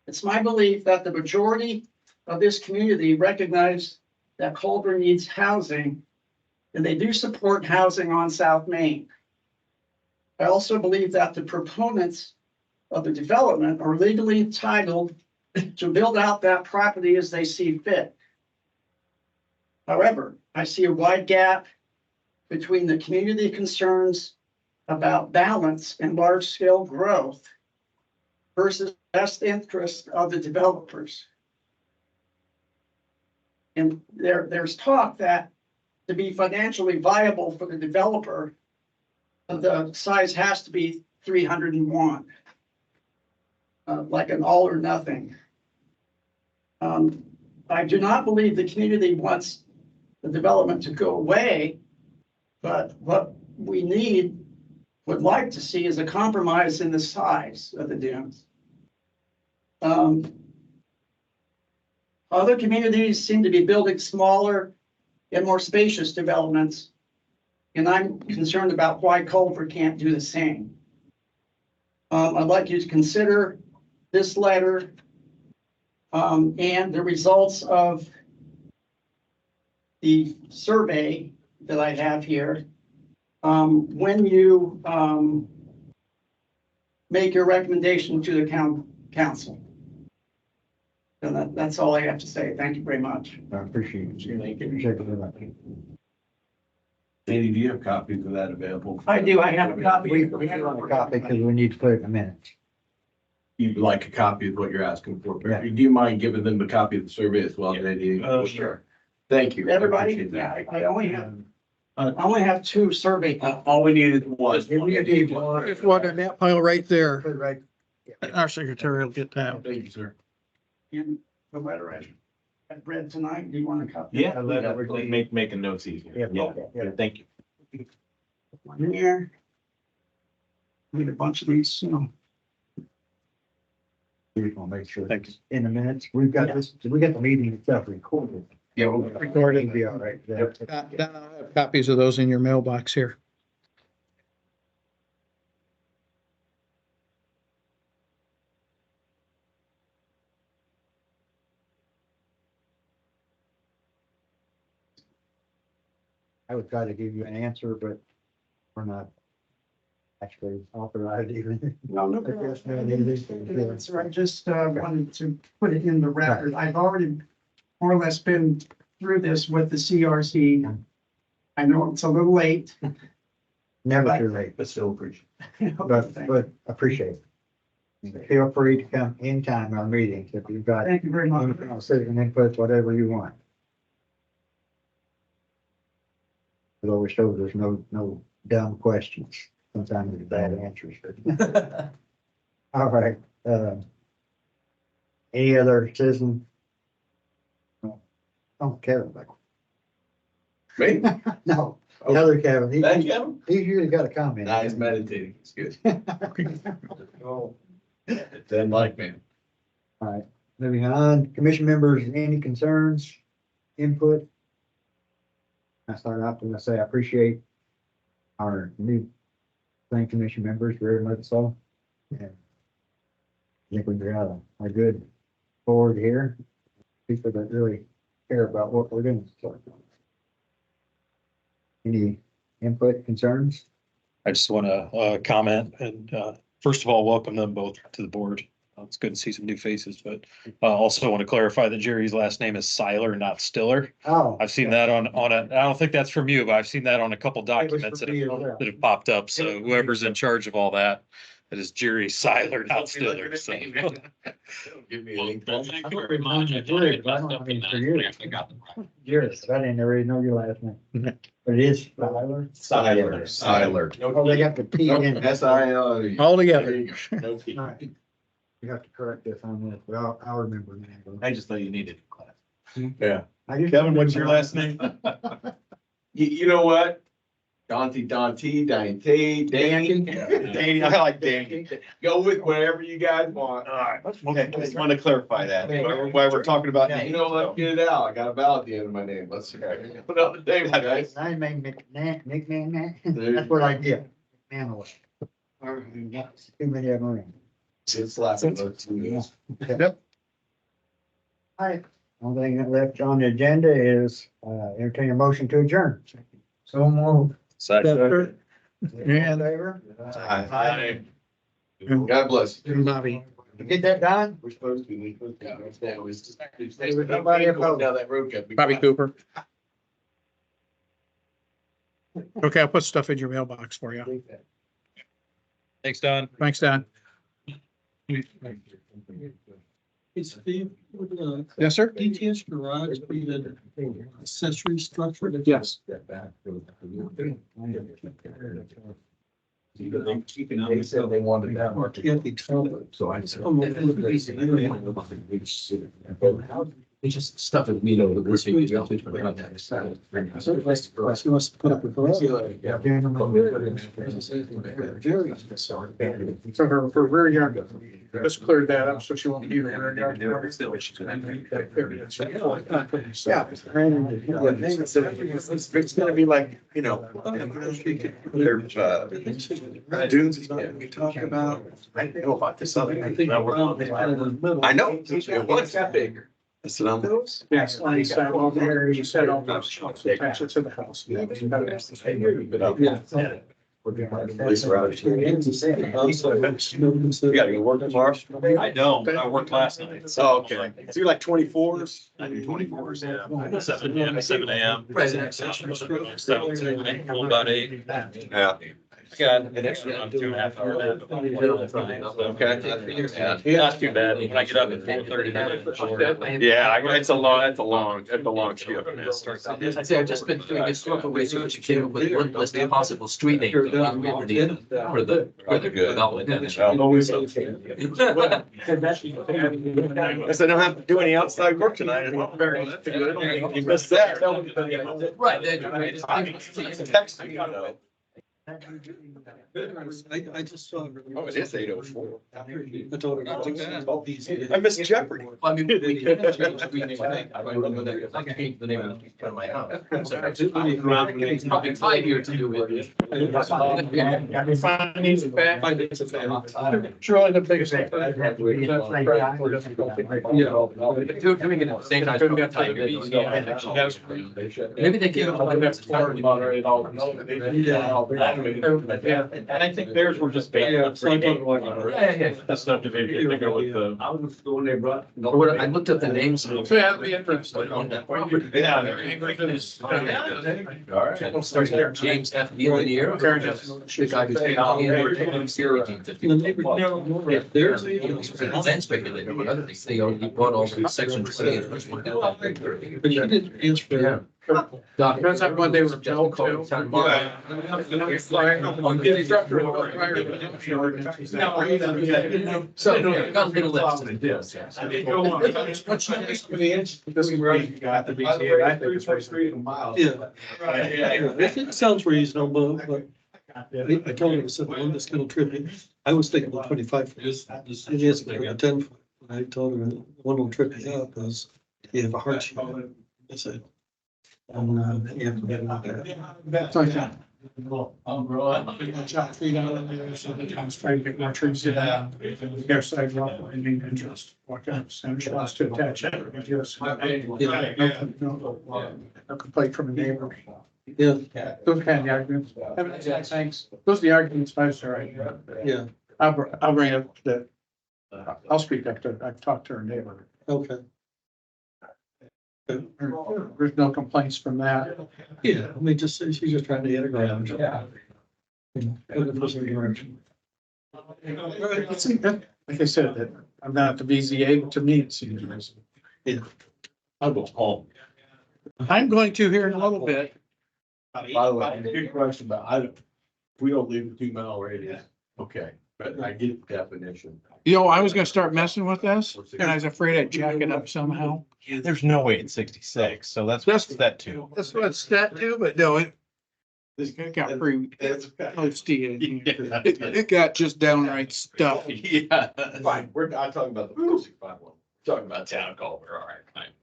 it's my belief that the majority of this community recognize that Culver needs housing, and they do support housing on South Main. I also believe that the proponents of the development are legally entitled to build out that property as they see fit. However, I see a wide gap between the community concerns about balance and large-scale growth versus best interest of the developers. And there's talk that to be financially viable for the developer, the size has to be 301. Like an all or nothing. I do not believe the community wants the development to go away, but what we would like to see is a compromise in the size of the dunes. Other communities seem to be building smaller and more spacious developments, and I'm concerned about why Culver can't do the same. I'd like you to consider this letter and the results of the survey that I have here. When you make your recommendation to the council. So that's all I have to say. Thank you very much. I appreciate it. Thank you. Appreciate it very much. Danny, do you have copies of that available? I do. I have a copy. We have a copy because we need to put it in the minutes. You'd like a copy of what you're asking for. Yeah. Do you mind giving them a copy of the survey as well, JD? Sure. Thank you. I Everybody, appreciate that. yeah, I only have two survey. All we needed was. There's one in that pile right there. Put it right. Our secretary will get that. Thank you, sir. In the letter I read tonight. Do you want a copy? Yeah, Making notes easier. Yeah. Thank you. One here. Need a bunch of these, so. We just want to make sure it's in the minutes. We've got this, we got the meeting itself recorded. Yeah. Recording, be all right. there. Don, I'll have copies of those in your mailbox here. I would try to give you an answer, but we're not actually authorized even. No, no. Yes, no, it is. So I just wanted to put it in the record. I've already more or less been through this with the CRC. I know it's a little late. Never too late, But still appreciate. but appreciate it. Feel free to come anytime to our meetings if you've got Thank you very much. anything on citizen input, whatever you want. It always shows there's no dumb questions. Sometimes there's bad answers. All right, any other citizen? Oh, Kevin. Me? No, the other Kevin. Thank you. He's usually got a comment. Nah, he's meditating. It's good. Oh. Then like me. All right, moving on. Commission members, any concerns, input? I start out and I say I appreciate our new planning commission members very much so. And I think we've got a good board here. People that really care about what we're doing. So, any input, concerns? I just want to comment and first of all, welcome them both to the board. It's good to see some new faces, but also want to clarify that Jerry's last name is Seiler, not Stiller. Oh. I've seen that on a, I don't think that's from you, but I've seen that on a couple documents for that me as well. have popped up. So whoever's in charge of all that, it is Jerry Seiler, not Stiller. So. Give me a link. Thank you very much. I thought I messed up in that. Yours, I didn't really know your last name. But it is Tyler. Siler. Oh, they got the T in it. SIL. All together. No T. All right. You have to correct this on this, but I'll remember. I just thought you needed a class. Yeah. Kevin, what's your last name? You know what? Dante, Dante, Danny. I like Danny. Go with whatever you guys want. All right. Okay, just want to clarify that, why we're talking about. You know, let's get it out. I got a vowel at the end of my name. Let's put out the name, guys. I make nickname, that's what I get. Man, too many of them. It's last about 2 years. All right, only thing that left on the agenda is, entertain a motion to adjourn. So move. Second. In favor? God bless. Bobby. You get that done? We're supposed to be. Nobody opposed. Down that road. Bobby Cooper. Okay, I'll put stuff in your mailbox for you. Thanks, Don. Thanks, Don. Hey, Steve, would, Yes, sir? DTS garage be an accessory structure? Yes. They said they wanted that. Can't be told. So I It's just stuff that we know that we're seeing. He wants to put up a garage. So her rear yard, let's clear that up so she won't be rear yard. Yeah. It's gonna be like, you know, there's, dunes is gonna be talking about. I didn't know about this other. I think around the middle. I know, it was that big. I said, I'm. Yes, I said over there, you said all those shots attach it to the house. Yeah. Yeah. You gotta go work tomorrow? I don't, I worked last night. Oh, okay. So you're like 24s? I do 24s, yeah. 7 a.m., 7 a.m. About 8. Yeah. I got an extra 2.5 hour nap. Okay. Yeah, not too bad. When I get up at 4:30. Yeah, that's a long shift. I'd say I've just been doing historical research, came up with one list of possible street names. For the development. I said, I don't have to do any outside work tonight. That's good. You missed that. Right. Text me, you know. I just saw. Oh, it is 8:04. I told her. I missed Jeopardy. I mean, we can change street name, I think. I remember that, I can change the name of my house. So it's probably 5 years to do with it. Surely the biggest. Doing it at the same time. Maybe they came up with. Yeah, and I think theirs were just. Yeah. That's subdivision, they go with the. I was going there, bro. I looked up the names. So that'd be interesting. On that property. Yeah. All right. Starts there, James F. Dealanier. The guy who's taking on the The neighbor. There's. Then speculator, but other things, they already bought all the section 20. But you didn't answer. Yeah. Depends on when they were built too. So, yeah, got a little list. It sounds reasonable, but I told him, I said, one that's gonna trip me. I was thinking about 25 for this. It is like a 10 foot. I told her, one will trip me up is you have a hardship. I said. And, you have to get it out there. Chop feet out of there, so the town's trying to get more trees in there. Their sidewalk, I mean, interest, what kind of percentage wants to attach it. No complaint from a neighbor. Yeah, Those kind of arguments. Thanks. Those are the arguments most are right. yeah, I'll bring up the, I'll speak up to, I've talked to her neighbor. okay. There's no complaints from that. Yeah, I mean, just, she's just trying to get a garage. Yeah. Like I said, that I'm not the BZA, but to me, it seems reasonable. Yeah. I'll go home. I'm going to here in a little bit. By the way, good question, but we don't leave a 2-mile radius. Okay, but I get the definition. You know, I was gonna start messing with this and I was afraid I'd jack it up somehow. There's no way it's 66, so that's that too. That's what it's set to, but no, it got pretty toasty. It got just downright stuff. Yeah. Fine, I'm talking about the 465 one. Talking about town culvert, all right, fine.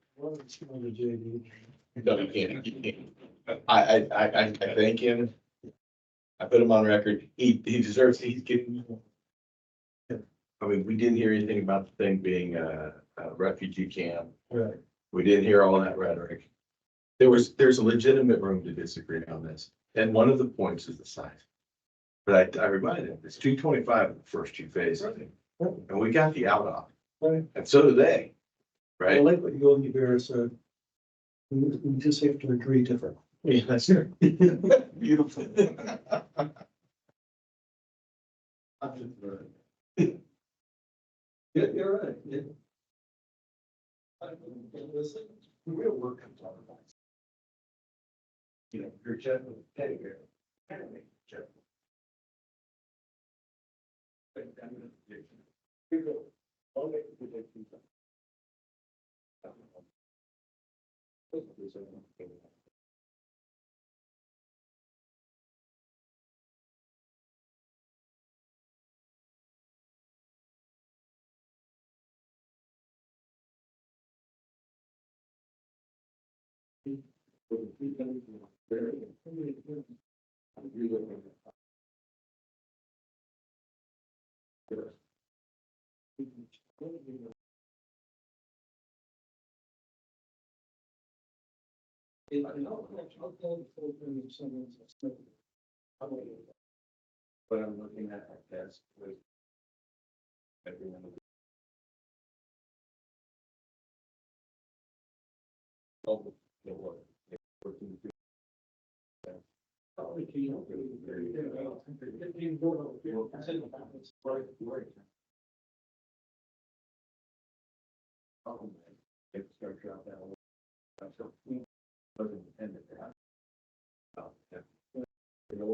No, you can't. I thank him. I put him on record. He deserves, he's getting. I mean, we didn't hear anything about the thing being a refugee camp. Right. We didn't hear all that rhetoric. There's a legitimate room to disagree on this, and one of the points is the size. But I reminded him, it's 225 in the first two phases, and we got the out off, Right. and so do they, I right? like what Yogi Bear said. We just have to agree different. Yeah, that's beautiful. Yeah, you're right. Yeah. Listen, the real work comes out of that. You know, you're gentle, teddy bear. Gentle. But I'm looking at our desk with everyone. Oh, the work.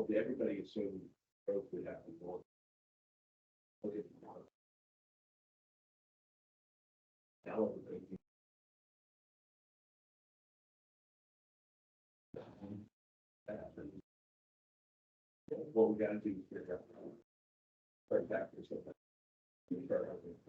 Everybody assumed growth would happen more. Now everybody. What we gotta do is figure out. Start back or something. Start over.